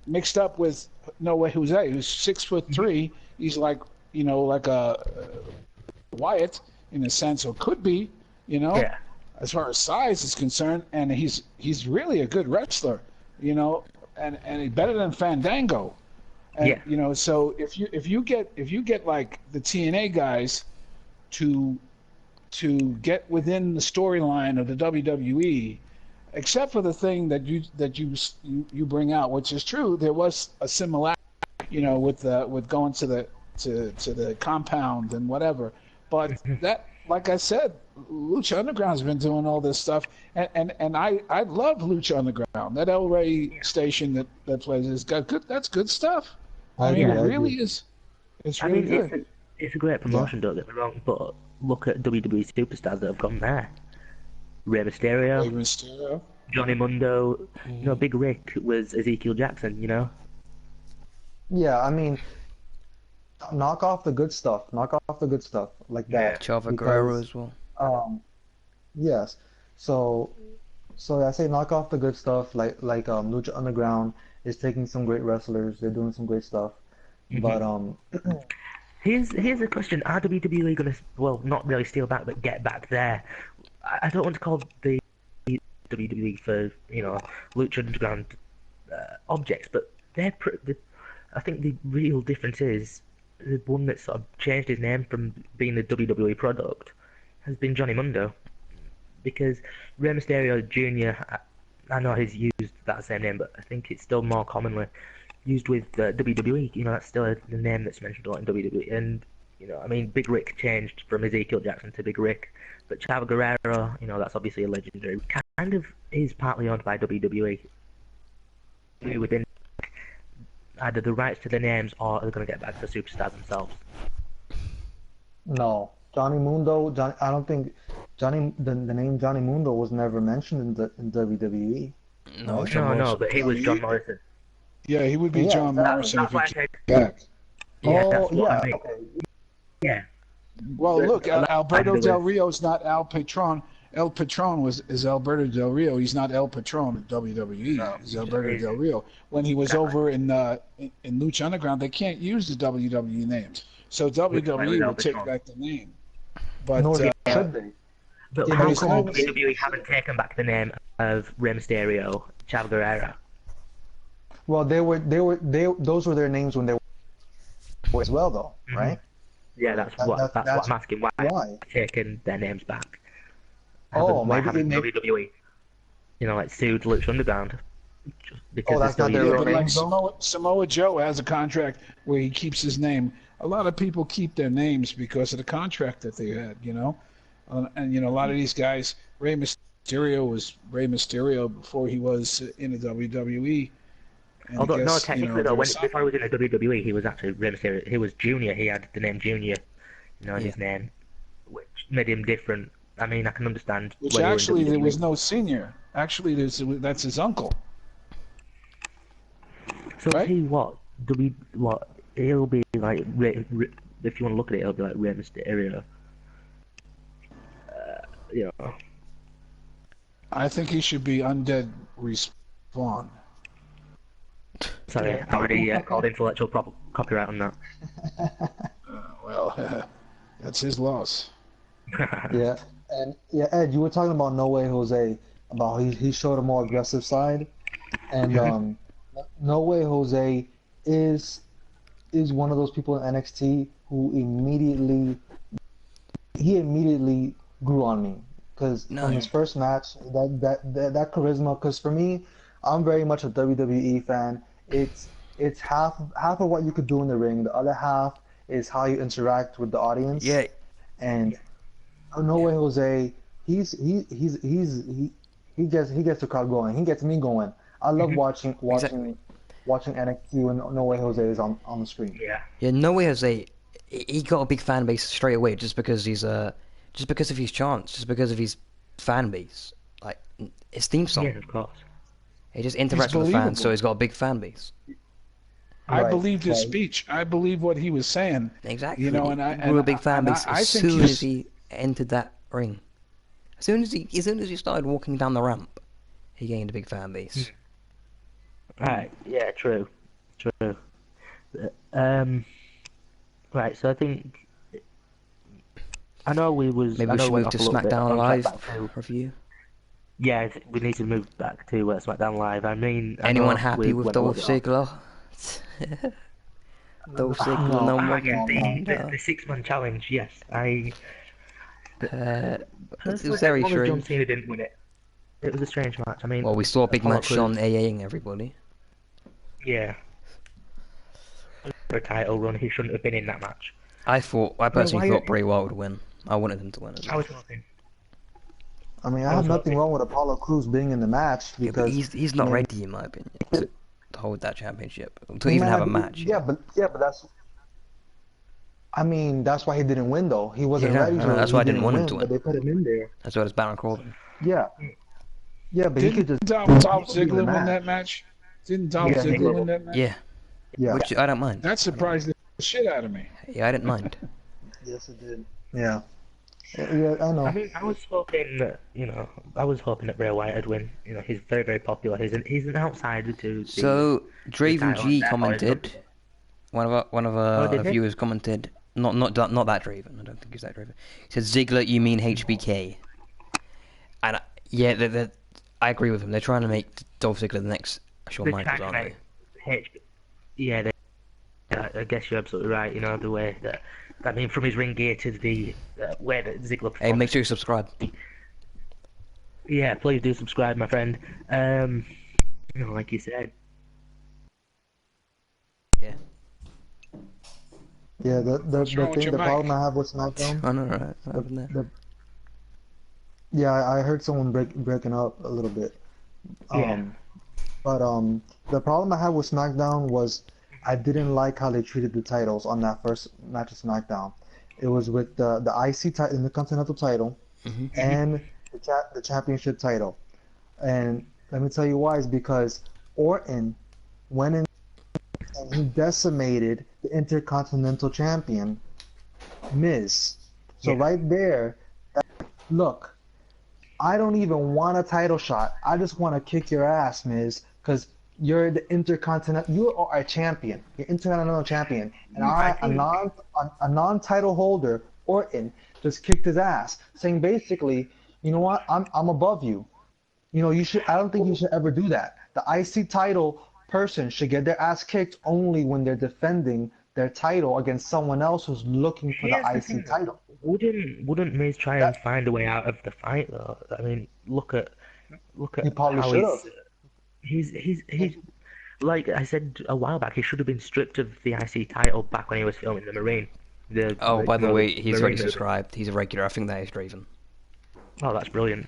mixed up with No Way Jose, who's 6'3", he's like a Wyatt in a sense, or could be, as far as size is concerned, and he's really a good wrestler, and he's better than Fandango. And, so if you get like the TNA guys to get within the storyline of the WWE, except for the thing that you bring out, which is true, there was a similarity, with going to the compound and whatever. But that, like I said, Lucha Underground's been doing all this stuff, and I love Lucha Underground. That El Rey station that plays has got good. That's good stuff. I mean, it really is. It's really good. It's a great promotion, don't get me wrong, but look at WWE superstars that have gone there. Rey Mysterio. Johnny Mundo. Big Rick was Ezekiel Jackson, Yeah, I mean, knock off the good stuff like that. Chavo Guerrero as well. Yes. So I say knock off the good stuff, like Lucha Underground is taking some great wrestlers. They're doing some great stuff. But here's a question: are WWE going to, not really steal back, but get back there? I don't want to call the WWE for Lucha Underground objects, but I think the real difference is the one that sort of changed his name from being the WWE product has been Johnny Mundo, because Rey Mysterio Jr. I know he's used that same name, but I think it's still more commonly used with WWE. That's still the name that's mentioned a lot in WWE. And Big Rick changed from Ezekiel Jackson to Big Rick, but Chavo Guerrero, that's obviously a legendary. Kind of is partly owned by WWE. Within, either the rights to their names or they're going to get back to the superstars themselves. No, Johnny Mundo. I don't think the name Johnny Mundo was never mentioned in WWE. No, Right? No, but he was John Morrison. Yeah, he would be Yeah, John Morrison That's if why I he said. came back. Yeah, Oh, that's what yeah. I mean. Okay. Yeah. Well, look, Alberto was- Del Rio's not El Patron. El Patron is Alberto Del Rio. He's not El Patron in WWE. No, He's Alberto he's- Del Rio. When he was over in Lucha Underground, they can't use the WWE names, so WWE will take back the name. But Nor should they. But Yeah, how but come it's- WWE haven't taken back the name of Rey Mysterio, Chavo Guerrero? Well, those were their names when they were as well, though, right? Yeah, that's what I'm asking. Why taking their names back? Oh, Why maybe haven't WWE, like sued Lucha Underground? Just because that's they're not still their using real it. name. like Samoa Joe has a contract where he keeps his name. A lot of people keep their names because of the contract that they had, and a lot of these guys. Rey Mysterio was Rey Mysterio before he was in the WWE. And Although, I no, guess, technically though, before he was in the WWE, he was actually Rey Mysterio. He was Junior. He had the name Junior, in his name, which made him different. I mean, I can understand. Which when he actually in there WWE. was no senior. Actually, that's his uncle. So right? He'll be like if you want to look at it, it'll be like Rey Mysterio. I think he should be Undead Respawn. Sorry, I already called intellectual copyright on that. Well, that's his loss. Yeah, and Ed, you were talking about No Way Jose, about he showed a more aggressive side, and No Way Jose is one of those people in NXT who immediately grew on me because from his first match, that charisma. Because for me, I'm very much a WWE fan. It's half of what you could do in the ring. The other half is how you interact with the audience. Yeah. And No Way Jose, he gets the crowd going. He gets me going. I love watching NXT when No Way Jose is on the screen. Yeah, No Way Jose, he got a big fan base straight away just because just because of his chants, just because of his fan base, like his theme song. Yeah, of course. He just interacts with the fans, so he's got a big fan base. I believed his speech. I believe what he was saying. Exactly. And he grew a big fan base as soon as he entered that ring. As soon as he started walking down the ramp, he gained a big fan base. Right. Yeah. True. Right. So I think I know we was. Maybe we should move to SmackDown Live review. Yeah, we need to move back to SmackDown Live. I mean, anyone happy with Dolph Ziggler? Dolph Ziggler, no more. The 6-man challenge. Yes, it was very strange. John Cena didn't win it. It was a strange match. I mean, well, we saw a big match on AA-ing everybody. Yeah. For a title run, he shouldn't have been in that match. I personally thought Bray Wyatt would win. I wanted him to win as well. I was hoping. I mean, I have nothing wrong with Apollo Crews being in the match because he's not ready, in my opinion, to hold that championship, to even have a match. Yeah, but that's. I mean, that's why he didn't win, though. He wasn't ready. That's why I didn't want him to win. But they put him in there. That's why it's Baron Corbin. Yeah, but he could just. Dolph Ziggler win that match? Didn't Dolph Ziggler win that match? Yeah. Which I don't mind. That surprised the shit out of me. Yeah, I didn't mind. Yes, it did. Yeah. Yeah, I know. I mean, I was hoping that Bray Wyatt would win. He's very, very popular. He's an outsider to. So Draven G commented. One of our viewers commented. Not that Draven. I don't think he's that Draven. He said, "Ziggler, you mean HBK?" And I agree with him. They're trying to make Dolph Ziggler the next Shawn Michaels, aren't they? Yeah, I guess you're absolutely right. The way that. I mean, from his ring gear to the way that Ziggler performs. Hey, make sure you subscribe. Yeah, please do subscribe, my friend. Like you said. Yeah. Yeah, the problem I have with SmackDown. I know, right? What happened there? Yeah, I heard someone breaking up a little bit. Yeah. But the problem I had with SmackDown was I didn't like how they treated the titles on that first match of SmackDown. It was with the IC title, the Continental title, and the championship title. And let me tell you why. Is because Orton went in and he decimated the Intercontinental Champion, Miz. So right there, look, I don't even want a title shot. I just want to kick your ass, Miz, because you're the Intercontinental. You are a champion. You're Intercontinental Champion, and a non-title holder, Orton, just kicked his ass, saying basically, you know what? I'm above you. You know, you should. I don't think you should ever do that. The IC title person should get their ass kicked only when they're defending their title against someone else who's looking for the IC title. Wouldn't Miz try and find a way out of the fight though? I mean, look at he probably how should have. he's like I said a while back. He should have been stripped of the IC title back when he was filming the Marine. By the way, he's already subscribed. He's a regular. I think that is Draven. Oh, that's brilliant.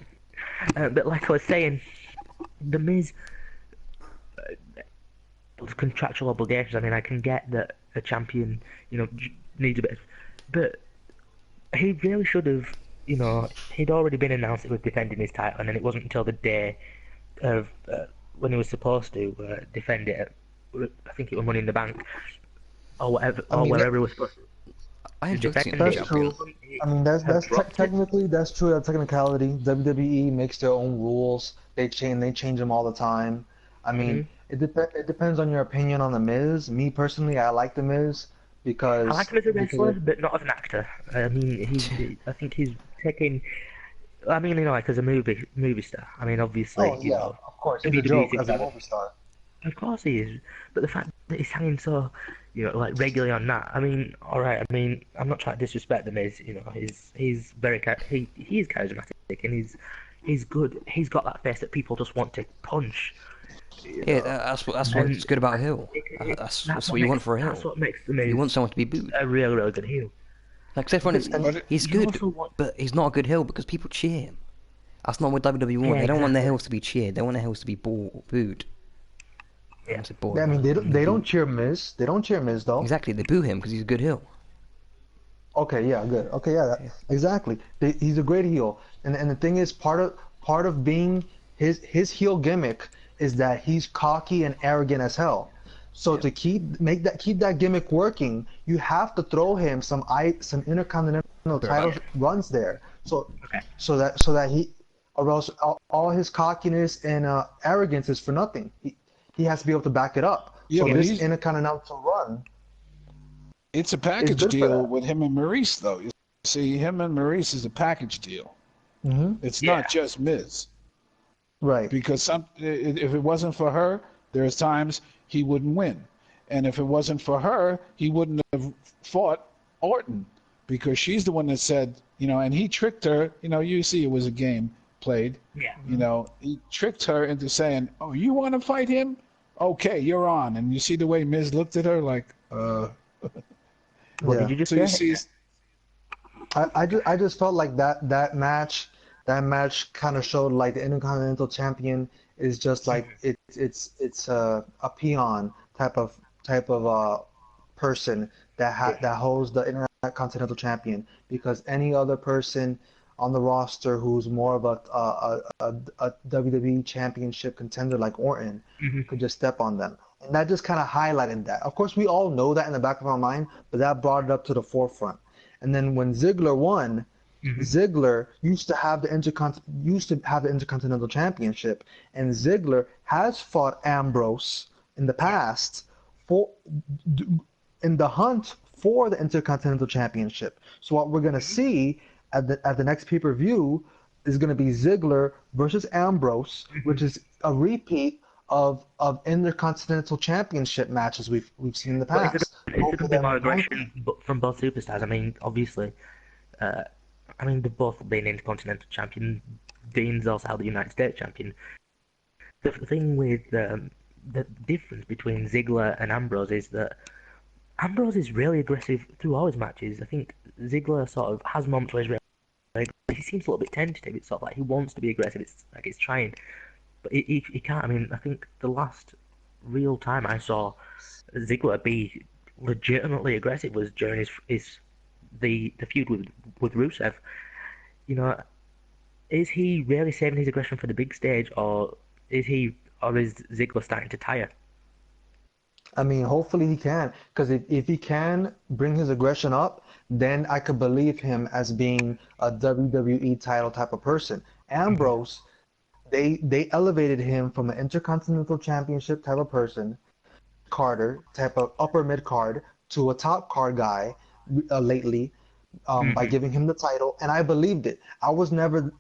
But like I was saying, the Miz contractual obligations. I mean, I can get that a champion, needs a bit, but he really should have. He'd already been announced he was defending his title, and then it wasn't until the day of when he was supposed to defend it. I think it was Money in the Bank or whatever, wherever he was supposed to. I have That's true. I mean, that's technically that's true. That technicality. WWE makes their own rules. They change them all the time. I mean, it depends on your opinion on the Miz. Me personally, I like the Miz because I like him as a wrestler, but not as an actor. I mean, I think he's taking. I mean, like as a movie star. I mean, obviously, of course, he's a joke as a movie star. Of course he is, but the fact that he's hanging so, like regularly on that. I mean, all right. I mean, I'm not trying to disrespect the Miz. He's very he is charismatic and he's good. He's got that face that people just want to punch. Yeah, that's what's good about a heel. That's what you want for a heel. That's what makes the Miz. You want someone to be booed. A really good heel. Like everyone, he's good, but he's not a good heel because people cheer him. That's not what WWE want. They don't want their heels to be cheered. They want their heels to be booed. Yeah. I mean, they don't cheer Miz. They don't cheer Miz though. Exactly, they boo him because he's a good heel. Okay, yeah, good. Okay, yeah, exactly. He's a great heel, and the thing is, part of being his heel gimmick is that he's cocky and arrogant as hell. So to keep that gimmick working, you have to throw him some intercontinental title runs there. So that he, or else all his cockiness and arrogance is for nothing. He has to be able to back it up. Yeah, so this Intercontinental run. It's a package deal with him and Maurice, though. You see, him and Maurice is a package deal. It's not just Miz. Right. Because if it wasn't for her, there's times he wouldn't win. And if it wasn't for her, he wouldn't have fought Orton. Because she's the one that said, and he tricked her. You see it was a game played. Yeah. He tricked her into saying, "Oh, you want to fight him? Okay, you're on." And you see the way Miz looked at her like, What did you just say? You see, I just felt like that match kind of showed like the Intercontinental Champion is just like it's a peon type of person that holds the Intercontinental Champion, because any other person on the roster who's more of a WWE Championship contender like Orton could just step on them. And that just kind of highlighted that. Of course, we all know that in the back of our mind, but that brought it up to the forefront. And then when Ziggler won, Ziggler used to have the Intercontinental Championship, and Ziggler has fought Ambrose in the past in the hunt for the Intercontinental Championship. So what we're gonna see at the next pay-per-view is gonna be Ziggler versus Ambrose, which is a repeat of Intercontinental Championship matches we've seen in the past. It's a bit more aggression from both superstars. I mean, obviously, they've both been Intercontinental Champion. Dean's also held the United States Champion. The thing with the difference between Ziggler and Ambrose is that Ambrose is really aggressive through all his matches. I think Ziggler sort of has moments where he's really, he seems a little bit tentative. It's sort of like he wants to be aggressive. It's like he's trying, but he can't. I mean, I think the last real time I saw Ziggler be legitimately aggressive was during the feud with Rusev. You know, is he really saving his aggression for the big stage, or is Ziggler starting to tire? I mean, hopefully he can, because if he can bring his aggression up, then I could believe him as being a WWE title type of person. Ambrose, they elevated him from an Intercontinental Championship type of person, Carter type of upper mid card, to a top card guy lately, by giving him the title, and I believed it. I was never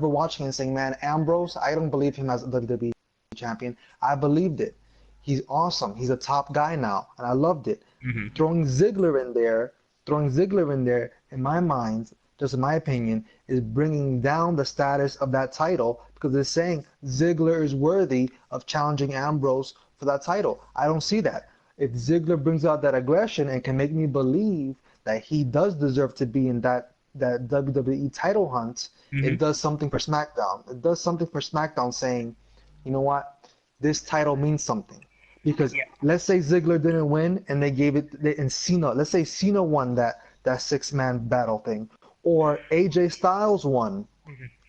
watching and saying, man, Ambrose, I don't believe him as a WWE champion. I believed it. He's awesome. He's a top guy now, and I loved it. Throwing Ziggler in there, in my mind, just in my opinion, is bringing down the status of that title, because it's saying Ziggler is worthy of challenging Ambrose for that title. I don't see that. If Ziggler brings out that aggression and can make me believe that he does deserve to be in that WWE title hunt, it does something for SmackDown. It does something for SmackDown saying, you know what, this title means something. Because let's say Ziggler didn't win and they gave it, and Cena, let's say Cena won that 6-man battle thing, or AJ Styles won,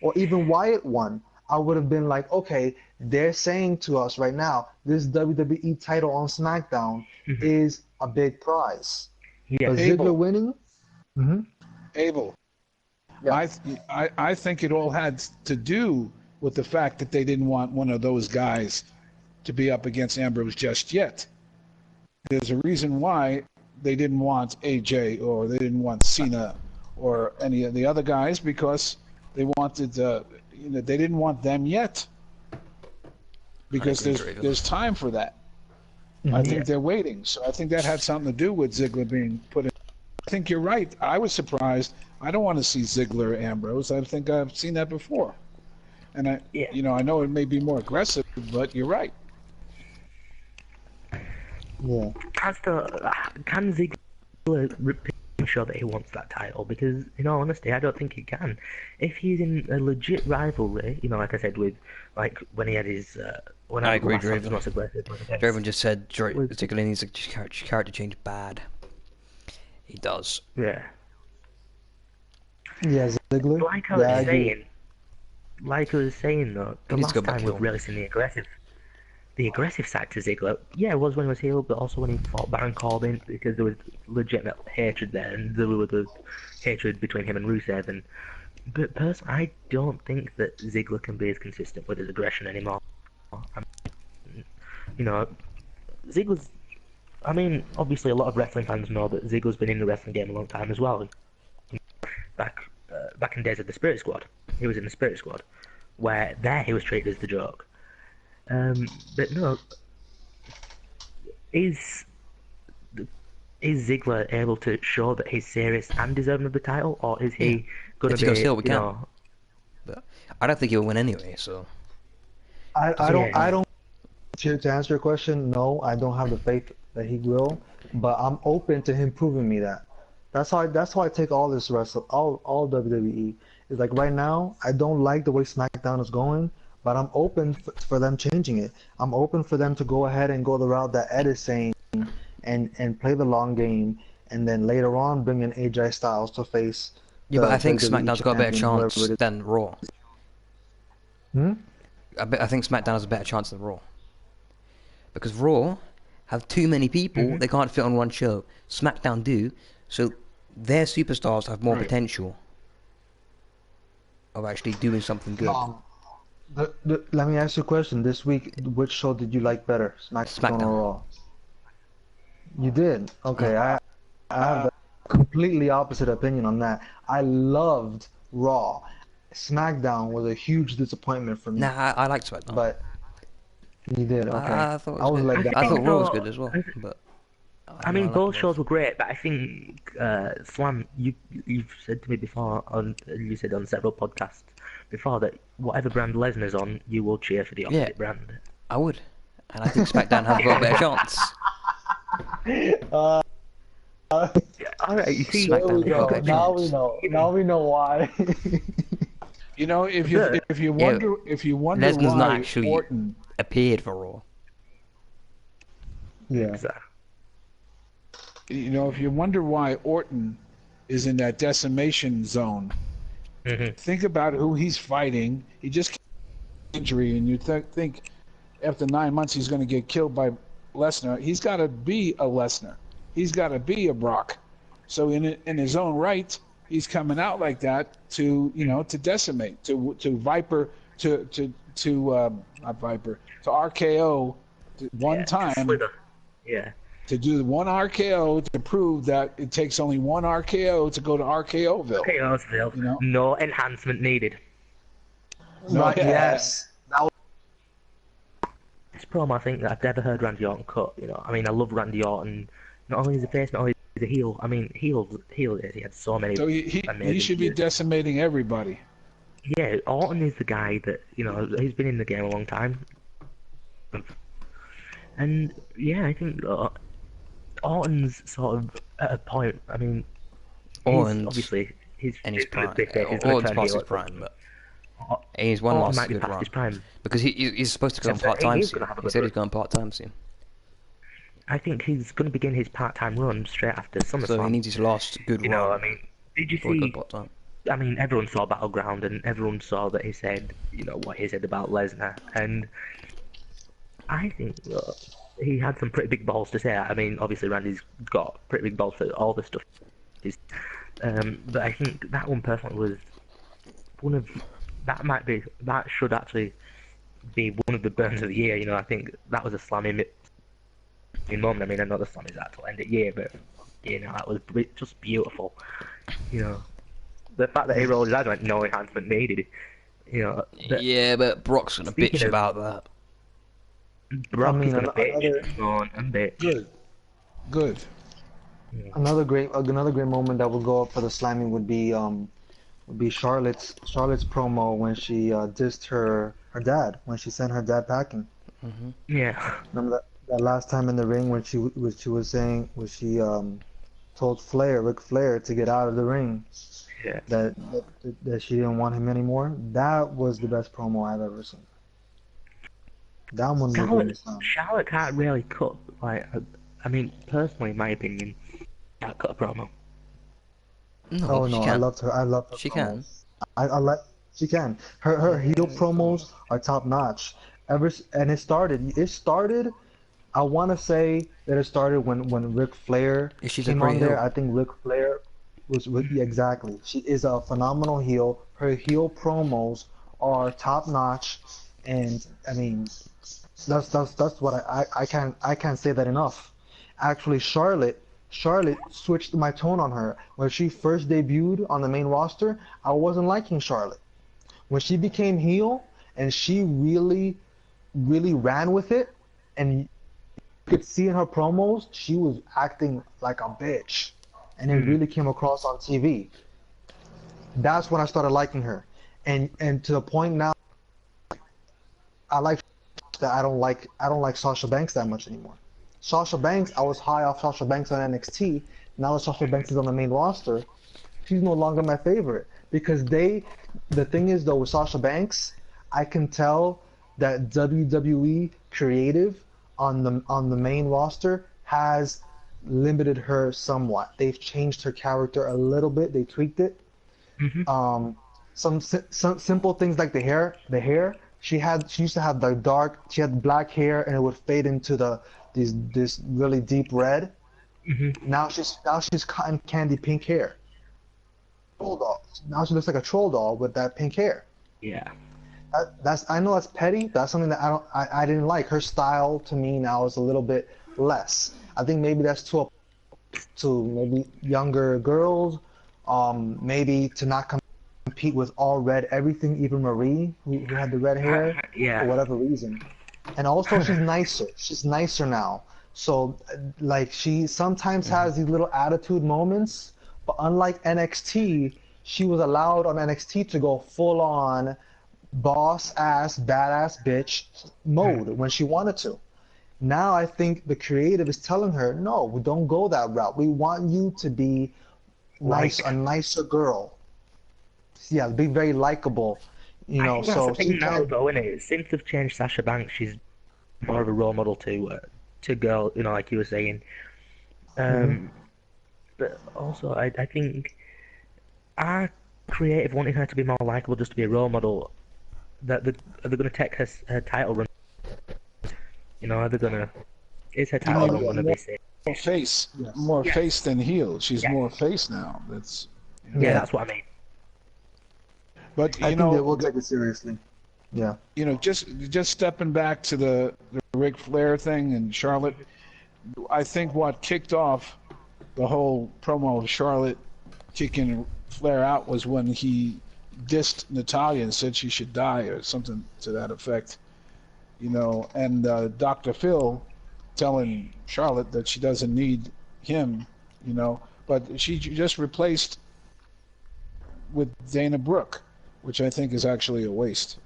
or even Wyatt won, I would have been like, okay, they're saying to us right now, this WWE title on SmackDown is a big prize. Yeah. But Ziggler winning? Abel, Yeah. I think it all had to do with the fact that they didn't want one of those guys to be up against Ambrose just yet. There's a reason why they didn't want AJ, or they didn't want Cena or any of the other guys, because they wanted they didn't want them yet, because there's time for that. I think they're waiting. So I think that had something to do with Ziggler being put in. I think you're right. I was surprised. I don't want to see Ziggler Ambrose. I think I've seen that before. And I know it may be more aggressive, but you're right. Yeah. Can Ziggler show that he wants that title? Because, in all honesty, I don't think he can. If he's in a legit rivalry, like I said, with when he had his I agree, Draven. Most aggressive. Draven just said Ziggler needs a character change bad. He does. Yeah. Yeah, Ziggler. Like I was saying though, the last time we've really seen the aggressive side to Ziggler, it was when he was heel, but also when he fought Baron Corbin, because there was legitimate hatred there, and there was the hatred between him and Rusev. But personally, I don't think that Ziggler can be as consistent with his aggression anymore. Ziggler's. I mean, obviously, a lot of wrestling fans know that Ziggler's been in the wrestling game a long time as well. Back in days of the Spirit Squad, he was in the Spirit Squad, where there he was treated as the joke. But no, is Ziggler able to show that he's serious and deserving of the title, or is he going to be? Still, we can. But I don't think he'll win anyway. So I don't. To answer your question, no, I don't have the faith that he will, but I'm open to him proving me that. That's how I take all this all WWE. It's like right now, I don't like the way SmackDown is going, but I'm open for them changing it. I'm open for them to go ahead and go the route that Ed is saying, and play the long game, and then later on bring in AJ Styles to face. Yeah, but I think SmackDown's got a better chance than Raw. I think SmackDown has a better chance than Raw. Because Raw have too many people, they can't fit on one show. SmackDown do, so their superstars have more potential of actually doing something good. Let me ask you a question. This week, which show did you like better, SmackDown or Raw? You did? Okay, I have a completely opposite opinion on that. I loved Raw. SmackDown was a huge disappointment for me. Nah, I liked SmackDown. But you did, okay. I thought Raw was good as well. But I mean, both shows were great, but I think Slam, you've said to me before, you said on several podcasts before, that whatever brand Lesnar's on, you will cheer for the opposite brand. I would, and I think SmackDown has got a better chance. Alright, you see, now we know why. If you wonder Lesnar's why not actually Orton appeared for Raw. Yeah. So, You know, if you wonder why Orton is in that decimation zone, think about who he's fighting. He just got an injury, and you think after 9 months he's going to get killed by Lesnar. He's got to be a Lesnar. He's got to be a Brock. So in his own right, he's coming out like that to decimate, to Viper, to not Viper, to RKO one time. Yeah. To do one RKO to prove that it takes only one RKO to go to RKOville. RKO'sville. You know? No enhancement needed. Right, yes. This promo I think that I've never heard Randy Orton cut. You know, I mean, I love Randy Orton. Not only is he a face, not only is he a heel. I mean, heel is. He had so many. So he should be decimating everybody. Yeah, Orton is the guy that, you know, he's been in the game a long time. And yeah, I think Orton's sort of at a point. I mean, obviously he's in his prime. Orton's past his prime, but he's one last good run. His prime. Because he's supposed to go on part-time soon. He said he's going part-time soon. I think he's going to begin his part-time run straight after SummerSlam. So he needs his last good run. You know, I mean, did you see? Part-time. I mean, everyone saw Battleground, and everyone saw that he said, you know, what he said about Lesnar, and I think he had some pretty big balls to say. I mean, obviously Randy's got pretty big balls for all the stuff. But I think that one personally was one of that should actually be one of the burns of the year. You know, I think that was a slamming moment. I mean, I know the slam is at the end of the year, but you know, that was just beautiful. You know, the fact that he rolled his eyes like no enhancement needed. You know. Yeah, but Brock's gonna bitch about that. Brock is gonna bitch. Good. Yeah. Another great moment that would go up for the slamming would be Charlotte's promo when she dissed her dad, when she sent her dad packing. Mm-hmm. Yeah. Remember that last time in the ring when she told Ric Flair to get out of the ring. Yeah. That she didn't want him anymore. That was the best promo I've ever seen. That one was Charlotte can't really cut, like, I mean, personally, in my opinion, can't cut a promo. No, I loved her. She promos. Can. She can. Her heel promos are top notch. And it started. I want to say that it started when Ric Flair came on there. I think Ric Flair was exactly. She is a phenomenal heel. Her heel promos are top notch, and I mean, that's what I can't say that enough. Actually, Charlotte switched my tone on her. When she first debuted on the main roster, I wasn't liking Charlotte. When she became heel and she really ran with it, and you could see in her promos, she was acting like a bitch, and it really came across on TV. That's when I started liking her, and to the point now, I like that I don't like Sasha Banks that much anymore. Sasha Banks, I was high off Sasha Banks on NXT. Now that Sasha Banks is on the main roster, she's no longer my favorite, because the thing is though with Sasha Banks, I can tell that WWE creative on the main roster has limited her somewhat. They've changed her character a little bit. They tweaked it. Mm-hmm. Some simple things like the hair. She used to have she had black hair and it would fade into this really deep red. Mm-hmm. Now she's cotton candy pink hair. Troll doll. Now she looks like a troll doll with that pink hair. Yeah. I know that's petty. That's something that I didn't like. Her style to me now is a little bit less. I think maybe that's to maybe younger girls, maybe to not compete with all red everything, even Marie who had the red hair for whatever reason. And also she's nicer. She's nicer now. So like she sometimes has these little attitude moments, but unlike NXT, she was allowed on NXT to go full on boss ass badass bitch mode when she wanted to. Now I think the creative is telling her, no, we don't go that route. We want you to be a nicer girl. Yeah, be very likable. You know, so that's the thing now, though, isn't it? Since they've changed Sasha Banks, she's more of a role model to to girl, like you were saying. But also, I think our creative wanting her to be more likable, just to be a role model, that are they going to take her title run? Are they going to? Is her title run going to be safe? More face, face than heel. She's more face now. That's yeah, that's what I mean. But I think they will take it seriously. Yeah. Just stepping back to the Ric Flair thing and Charlotte, I think what kicked off the whole promo of Charlotte kicking Flair out was when he dissed Natalya and said she should die or something to that effect. And Dr. Phil telling Charlotte that she doesn't need him, but she just replaced with Dana Brooke, which I think is actually a waste.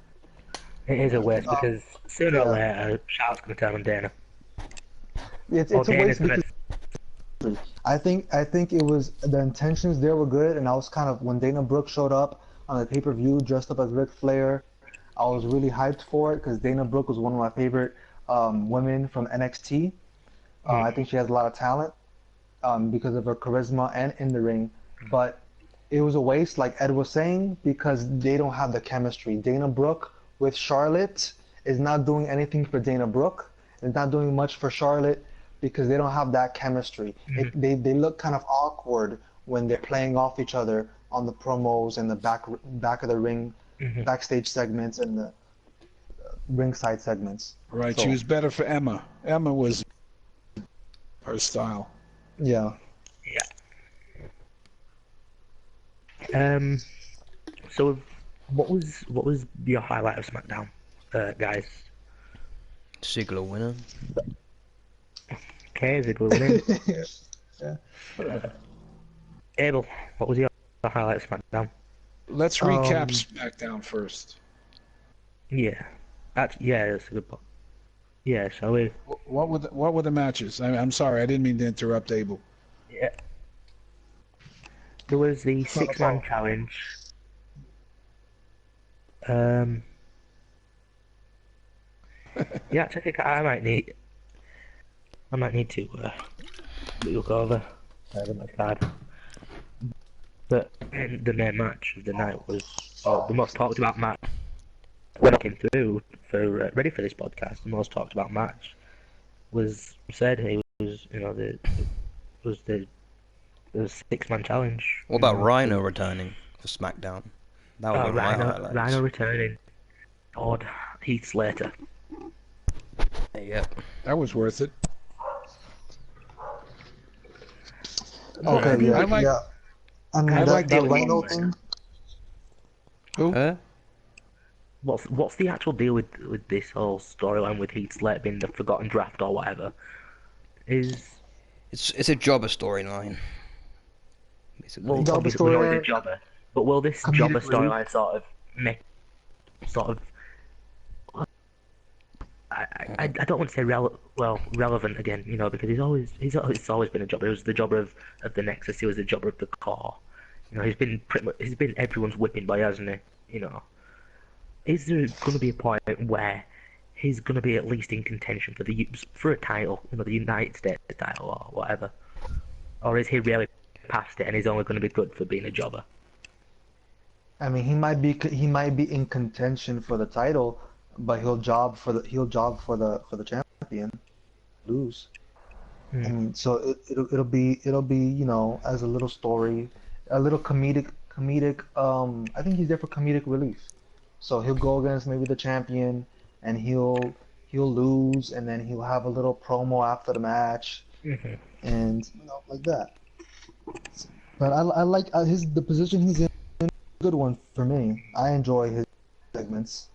It is a waste because sooner or later, Charlotte's going to turn on Dana. It's a waste because I think it was the intentions there were good, and I was kind of when Dana Brooke showed up on the pay-per-view dressed up as Ric Flair, I was really hyped for it because Dana Brooke was one of my favorite women from NXT. I think she has a lot of talent because of her charisma and in the ring, but it was a waste, like Ed was saying, because they don't have the chemistry. Dana Brooke with Charlotte is not doing anything for Dana Brooke. It's not doing much for Charlotte because they don't have that chemistry. They look kind of awkward when they're playing off each other on the promos and the back of the ring, backstage segments and the ringside segments. Right, so, she was better for Emma. Emma was her style. Yeah. So, what was your highlight of SmackDown, guys? Ziggler winner. Okay, Ziggler winning. Yeah. Abel, what was your highlight of SmackDown? Let's recap SmackDown first. Yeah, that's a good point. Yeah, shall we? What were the matches? I'm sorry, I didn't mean to interrupt, Abel. Yeah. There was the 6-man challenge. Yeah, I think I might need to look over the next card. But the main match of the night was the most talked about match when I came through for ready for this podcast. The most talked about match was said it was the 6-man challenge. What about Rhino returning for SmackDown? That would be my highlights. Rhino returning. God, Heath Slater. Yep. That was worth it. Okay, yeah. I mean, I like that Rhino thing. Who? What's the actual deal with this whole storyline with Heath Slater being the forgotten draft or whatever? It's a jobber storyline. Well, obviously we know he's a jobber, but will this jobber storyline I don't want to say relevant again, because it's always been a jobber. He was the jobber of the Nexus. He was the jobber of the core. He's been everyone's whipping boy, hasn't he? Is there going to be a point where he's going to be at least in contention for a title, the United States title or whatever, or is he really past it and he's only going to be good for being a jobber? I mean, he might be in contention for the title, but he'll job for the champion, lose. I mean, so it'll be as a little story, a little comedic. I think he's there for comedic relief. So he'll go against maybe the champion, and he'll lose, and then he'll have a little promo after the match, and like that. But I like the position he's in. Good one for me. I enjoy his segments.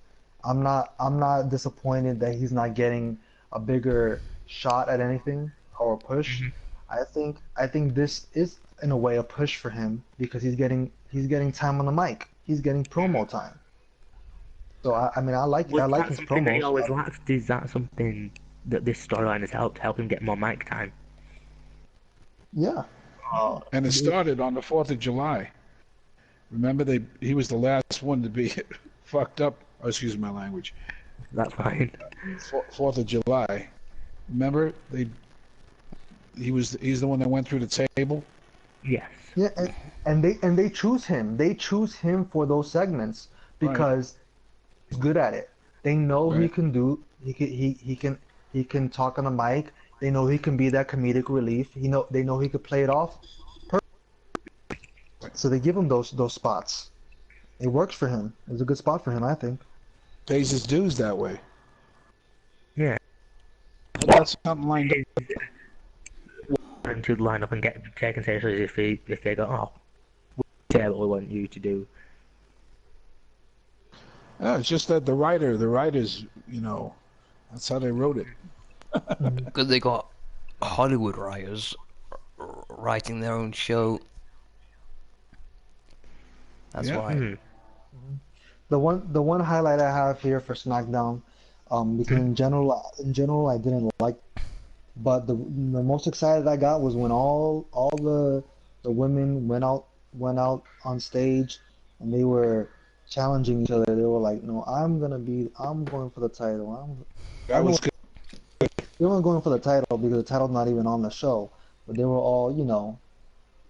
I'm not disappointed that he's not getting a bigger shot at anything or a push. I think this is in a way a push for him because he's getting time on the mic. He's getting promo time. So I like his promos. That he always lacked? Is that something that this storyline has help him get more mic time? Yeah. And it started on the 4th of July. Remember, he was the last one to be fucked up. Oh, excuse my language. That's fine. 4th of July. Remember, he's the one that went through the table. Yes. Yeah, and they choose him. They choose him for those segments because he's good at it. They know he can do. He can talk on the mic. They know he can be that comedic relief. They know he could play it off. So they give him those spots. It works for him. It's a good spot for him, I think. Pays his dues that way. Yeah. I got something lined up. And to line up and get taken seriously if they go, oh, we say what we want you to do. Yeah, it's just that the writers, that's how they wrote it. Because they got Hollywood writers writing their own show. That's why. Mm-hmm. The one highlight I have here for SmackDown, because in general I didn't like, but the most excited I got was when all the women went out on stage and they were challenging each other. They were like, "No, I'm going for the title." That was good. They weren't going for the title because the title's not even on the show, but they were all,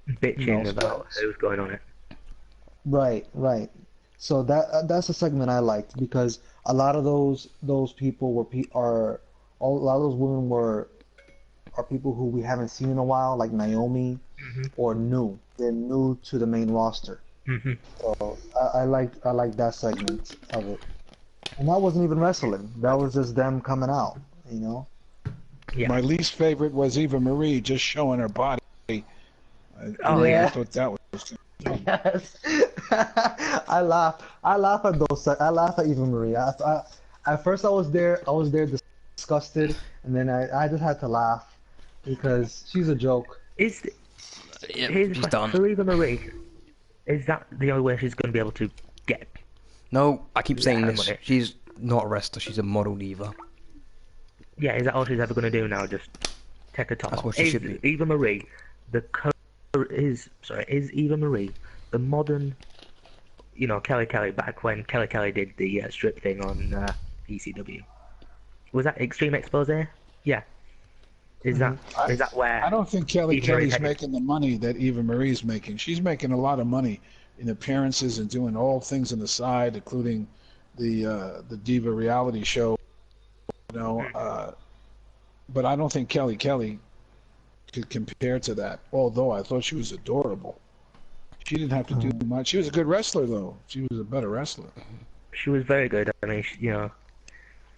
bitching about who was going on it. Right. So that's a segment I liked because a lot of those people a lot of those women are people who we haven't seen in a while, like Naomi, or new. They're new to the main roster. Mm-hmm. So I like that segment of it, and that wasn't even wrestling. That was just them coming out, Yeah. My least favorite was Eva Marie just showing her body. I thought that was. Yes. I laugh at those. I laugh at Eva Marie. At first I was there disgusted, and then I just had to laugh because she's a joke. Here's the question. For Eva Marie, is that the only way she's going to be able to get? No, I keep saying this. money? She's not a wrestler. She's a model diva. Yeah, is that all she's ever going to do now? Just take a top That's off? what she should be. Eva Marie, is Eva Marie the modern, Kelly back when Kelly did the strip thing on ECW? Was that Extreme Expose? Yeah. Is that where? I don't think Kelly's making the money that Eva Marie's making. She's making a lot of money in appearances and doing all things on the side, including the Diva reality show. But I don't think Kelly could compare to that. Although I thought she was adorable. She didn't have to do much. She was a good wrestler, though. She was a better wrestler. She was very good. I mean,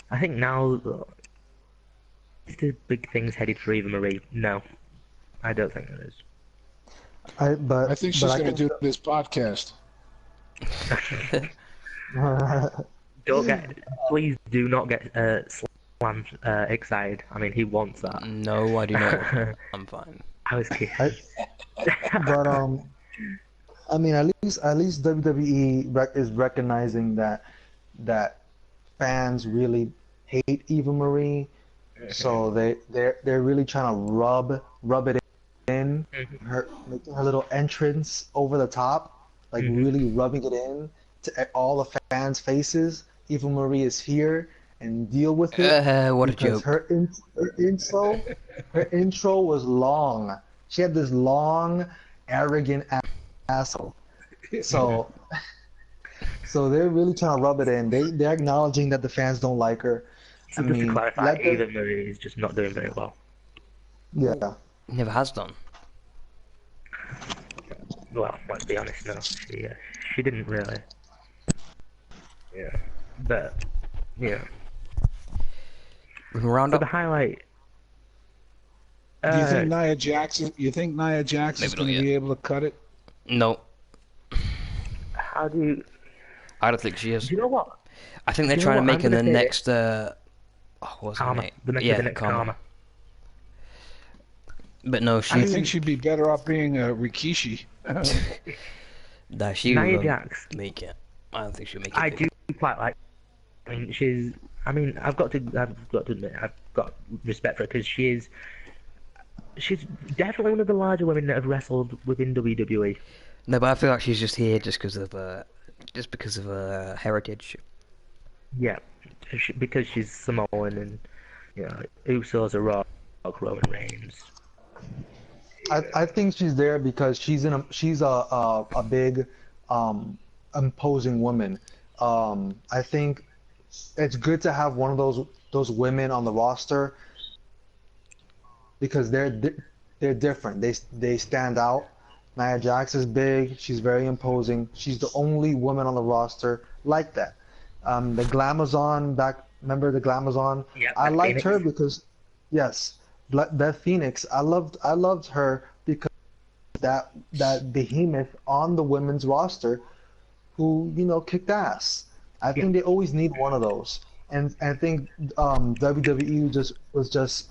I think now is the big things headed for Eva Marie? No, I don't think it is. I think she's going to do this podcast. Please do not get Slam excited. I mean, he wants that. No, I do not. I'm fine. I was kidding. But I mean, at least WWE is recognizing that fans really hate Eva Marie, so they're really trying to rub it in, making her little entrance over the top, like really rubbing it in to all the fans' faces. Eva Marie is here and deal with it. What a joke! Her intro was long. She had this long, arrogant asshole. So they're really trying to rub it in. They're acknowledging that the fans don't like her. So just to clarify, Eva Marie is just not doing very well. Yeah. Never has done. Well, let's be honest, no. She didn't really. Yeah. But, yeah. We can round For up. the highlight. Do you think Nia Jax is going to be able to cut it? No. How do you... I don't think she is. Do you know what? I think they're trying to make her the next... what's her name? The next Karma. But no, I think she'd be better off being a Rikishi. Nah, she Nia Jax. Make it. I don't think she'll make it. I do quite like... I mean, I've got to admit, I've got respect for her because she's definitely one of the larger women that have wrestled within WWE. No, but I feel like she's just here just because of her heritage. Yeah, because she's Samoan and You know, Usos are Rock, Roman Reigns. I think she's there because she's a big imposing woman. I think it's good to have one of those women on the roster because they're different. They stand out. Nia Jax is big. She's very imposing. She's the only woman on the roster like that. The Glamazon back. Remember the Glamazon? Yeah, I liked Phoenix. her because, yes, Beth Phoenix. I loved her because that behemoth on the women's roster, who kicked ass. I think they always need one of those, and I think WWE just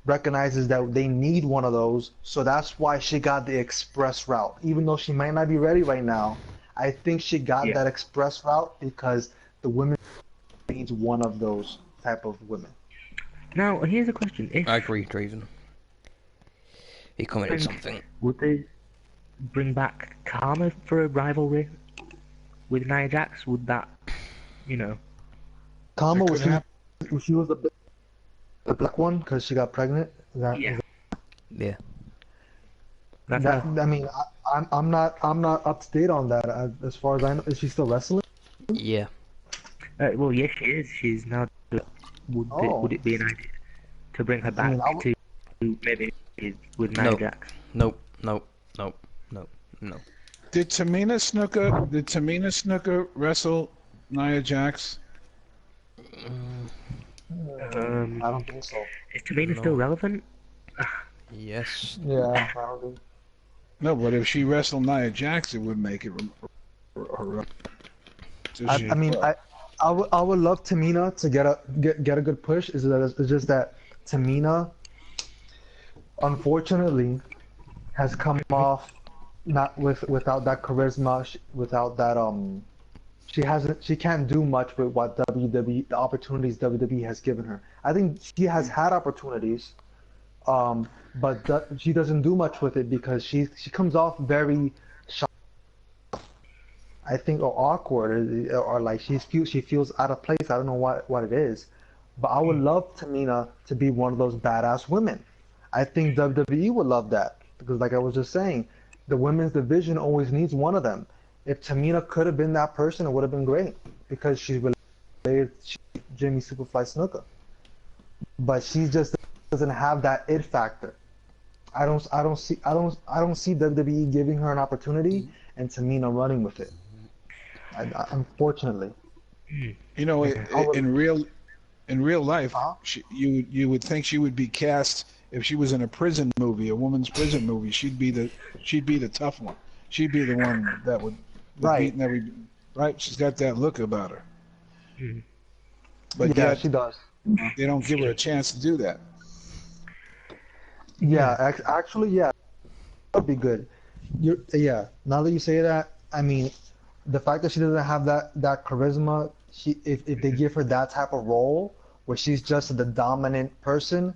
recognizes that they need one of those, so that's why she got the express route. Even though she might not be ready right now, I think she got that express route because the women needs one of those type of women. Now, here's a question. I agree, Draven. He commented something. Would they bring back Karma for a rivalry with Nia Jax? Would that, Karma was she was the black one because she got pregnant? Yeah. I mean, I'm not up to date on that. As far as I know, is she still wrestling? Yeah. Well, yes, she is. She's now. Would it be an idea to bring her back to maybe with Nia Jax? Nope. Did Tamina Snuka wrestle Nia Jax? I don't think so. Is Tamina still relevant? Yes. Yeah, I don't think. No, but if she wrestled Nia Jax, it would make it. I mean, I would love Tamina to get a good push. It's just that Tamina, unfortunately, has come off not without that charisma, without that she can't do much with what WWE, the opportunities WWE has given her. I think she has had opportunities, but she doesn't do much with it because she comes off very shy, I think, or awkward, or like she feels out of place. I don't know what it is, but I would love Tamina to be one of those badass women. I think WWE would love that because, like I was just saying, the women's division always needs one of them. If Tamina could have been that person, it would have been great because she's related to Jimmy Superfly Snuka, but she just doesn't have that it factor. I don't see WWE giving her an opportunity and Tamina running with it. Unfortunately, in real life, you would think she would be cast if she was in a prison movie, a woman's prison movie. She'd be the tough one. She'd be the one that would beat every. Right? She's got that look about her. But yeah, she does. They don't give her a chance to do that. Yeah, actually, yeah, that would be good. Now that you say that, I mean, the fact that she doesn't have that charisma, if they give her that type of role where she's just the dominant person,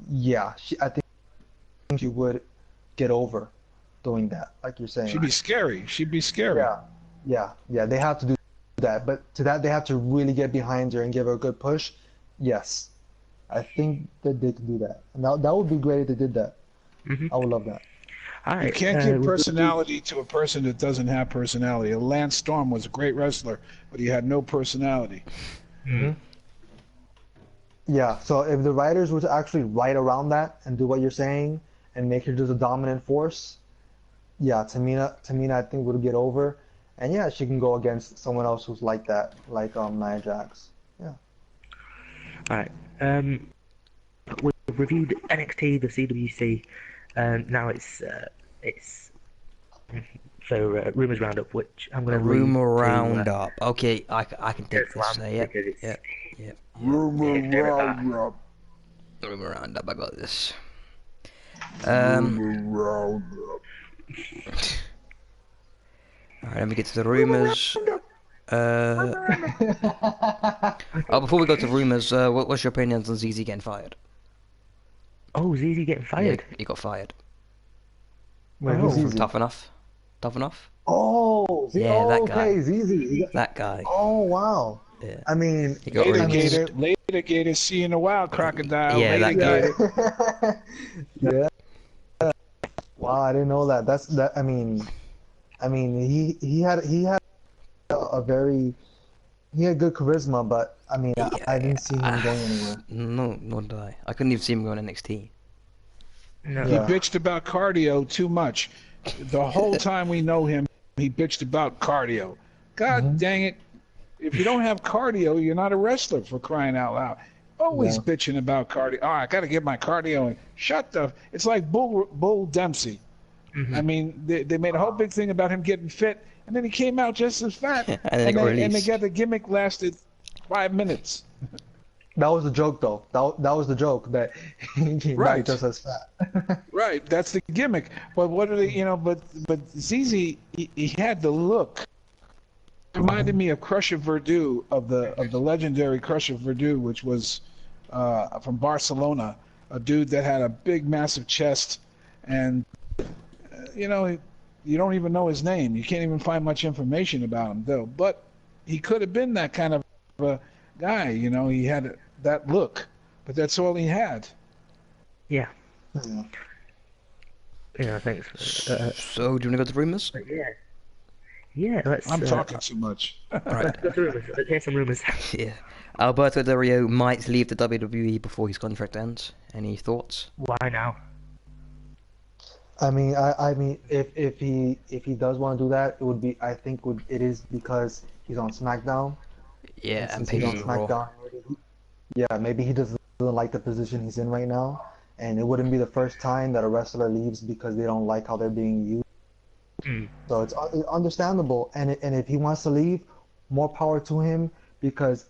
I think she would get over doing that, like you're saying. She'd be scary. Yeah, they have to do that, but to that they have to really get behind her and give her a good push. Yes, I think that they can do that. And that would be great if they did that. I would love that. Right, you can't give personality to a person that doesn't have personality. Lance Storm was a great wrestler, but he had no personality. Yeah, so if the writers were to actually write around that and do what you're saying and make her just a dominant force, Tamina I think would get over, and she can go against someone else who's like that, like Nia Jax. Yeah. All right. We've reviewed NXT, the CWC. Now it's for Rumors Roundup, which I'm going to read. Rumor Roundup. Okay, I can take this. Yeah. Rumor Roundup. Rumor Roundup. I got this. Rumor Roundup. Alright, let me get to the rumors. Before we go to rumors, what's your opinions on ZZ getting fired? Oh, ZZ getting fired? Yeah, he got fired. From Tough Enough. Tough Enough? Oh, yeah, that guy. Okay, ZZ. That guy. Oh, wow. Yeah. I mean, He got Later, released. Gator, Gator, see you in a while, crocodile. Yeah, Later, that Gator. yeah. Wow, I didn't know that. That's that. I mean, he had a very he had good charisma, but I mean, I didn't see him going anywhere. No, nor did I. I couldn't even see him going NXT. No. He Yeah. bitched about cardio too much. The whole time we know him, he bitched about cardio. God dang it. If you don't have cardio, you're not a wrestler, for crying out loud. Always bitching about cardio. Oh, I got to get my cardio in. Shut the... It's like Bull Dempsey. I mean, they made a whole big thing about him getting fit, and then he came out just as fat. And they got the gimmick lasted 5 minutes. That was the joke, though. That was the joke that he Right. not just as fat. Right, that's the gimmick. But what are they, but ZZ, he had the look. Reminded me of Crusher Verdú, of the legendary Crusher Verdú, which was from Barcelona, a dude that had a big, massive chest, and you don't even know his name. You can't even find much information about him, though. But he could have been that kind of a guy. He had that look, but that's all he had. Yeah. Yeah. Thanks. So, do you want to go to rumors? Yeah, let's... I'm talking too much. Right. Let's go to rumors. Let's hear some rumors. Yeah. Alberto Del Rio might leave the WWE before his contract ends. Any thoughts? Why now? I mean, if he does want to do that, it would be. I think it is because he's on SmackDown. Yeah, and Since he's on Peyton Raw. SmackDown, maybe he doesn't like the position he's in right now, and it wouldn't be the first time that a wrestler leaves because they don't like how they're being used. So it's understandable, and if he wants to leave, more power to him, because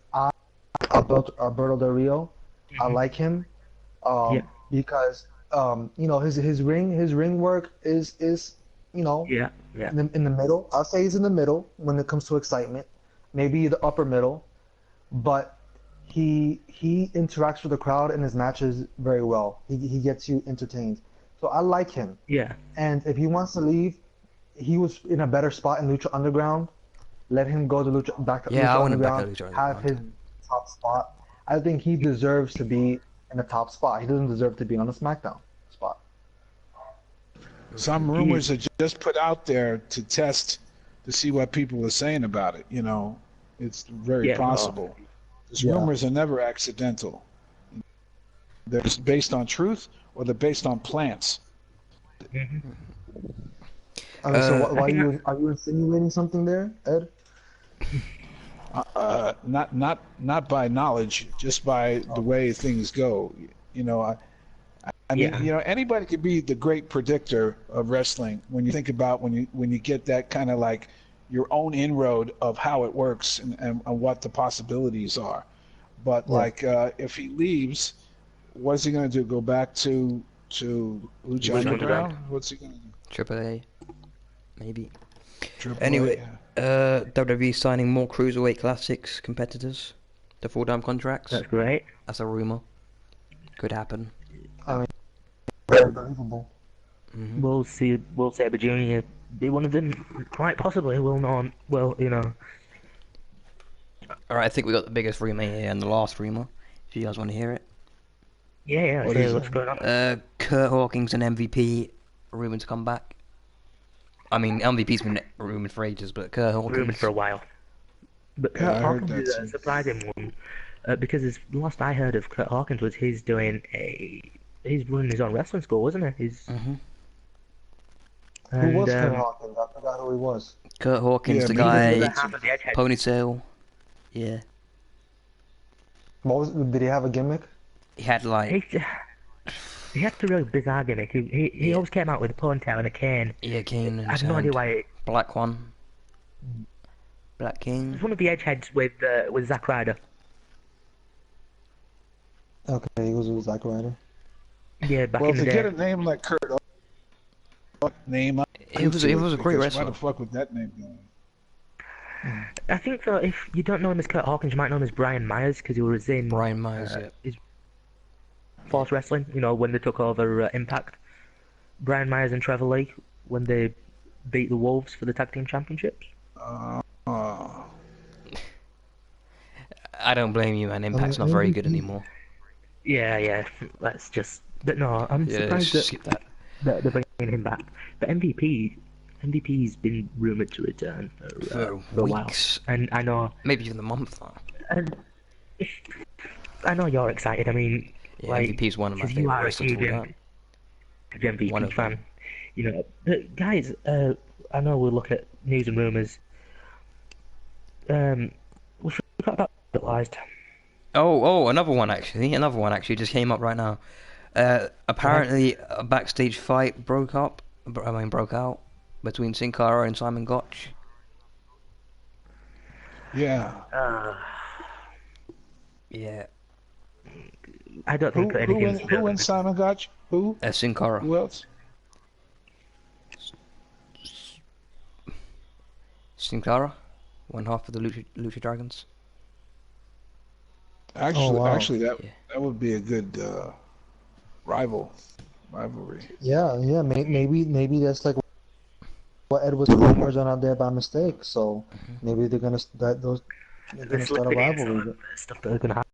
Alberto Del Rio, I like him, because his ring work is in the middle. I'll say he's in the middle when it comes to excitement, maybe the upper middle, but he interacts with the crowd in his matches very well. He gets you entertained, so I like him. Yeah. And if he wants to leave, he was in a better spot in Lucha Underground. Let him go to back to Lucha Underground. Have his top spot. I think he deserves to be in the top spot. He doesn't deserve to be on the SmackDown spot. Some rumors are just put out there to test, to see what people are saying about it. It's very possible. These rumors are never accidental. They're based on truth, or they're based on plants. I mean, so why are you insinuating something there, Ed? Not by knowledge, just by the way things go. I mean, anybody could be the great predictor of wrestling when you think about when you get that kind of like your own inroad of how it works and what the possibilities are. But if he leaves, what's he going to do? Go back to Lucha Underground? What's he going to do? Triple A, maybe. Anyway, WWE signing more Cruiserweight Classics competitors to full-time contracts. That's great. That's a rumor. Could happen. I mean, very believable. We'll see. Will Sabre Jr. be one of them? Quite possibly. Will not. Well, Alright, I think we got the biggest rumor here and the last rumor. If you guys want to hear it. Yeah. What's going on? Kurt Hawkins and MVP rumored to come back. I mean, MVP's been rumored for ages, but Kurt Hawkins... Rumored for a while. But Kurt Hawkins is a surprising one, because the last I heard of Kurt Hawkins was he's running his own wrestling school, wasn't he? Who was Kurt Hawkins? I forgot who he was. Kurt Hawkins, the guy, ponytail. Yeah. Did he have a gimmick? He had like... He had a really bizarre gimmick. He always came out with a ponytail and a cane. Yeah, cane. I have no idea why. Black one. Black King. He's one of the Edgeheads with Zack Ryder. Okay, he was with Zack Ryder. Yeah, back in the day. Well, to get a name like Kurt, it was a great wrestler. Why the fuck would that name be? I think though, if you don't know him as Kurt Hawkins, you might know him as Brian Myers because he was in Brian Myers, his Force Wrestling. When they took over Impact. Brian Myers and Trevor Lee when they beat the Wolves for the tag team championships. I don't blame you, man. Impact's not very good anymore. Yeah. Let's just. But no, I'm Yeah, surprised that skip that. they're bringing him back. But MVP's been rumored to return for a while, and I know maybe even a month now. And I know you're excited. I mean, yeah, like, MVP's one of my you favorite are a wrestlers huge of all time. MVP fan. You know, but guys, I know we'll look at news and rumors. We forgot about Civilized. Oh, another one actually just came up right now. Apparently, a backstage fight broke out between Sin Cara and Simon Gotch. Yeah. Yeah. I don't think anything's who wins Simon Gotch? Who? Sin Cara. Who else? Sin Cara, one half of the Lucha Dragons. Actually, that would be a good rivalry. Yeah. Maybe that's like what Ed was rumors on out there by mistake. So maybe they're gonna start a rivalry. Stuff that are gonna happen.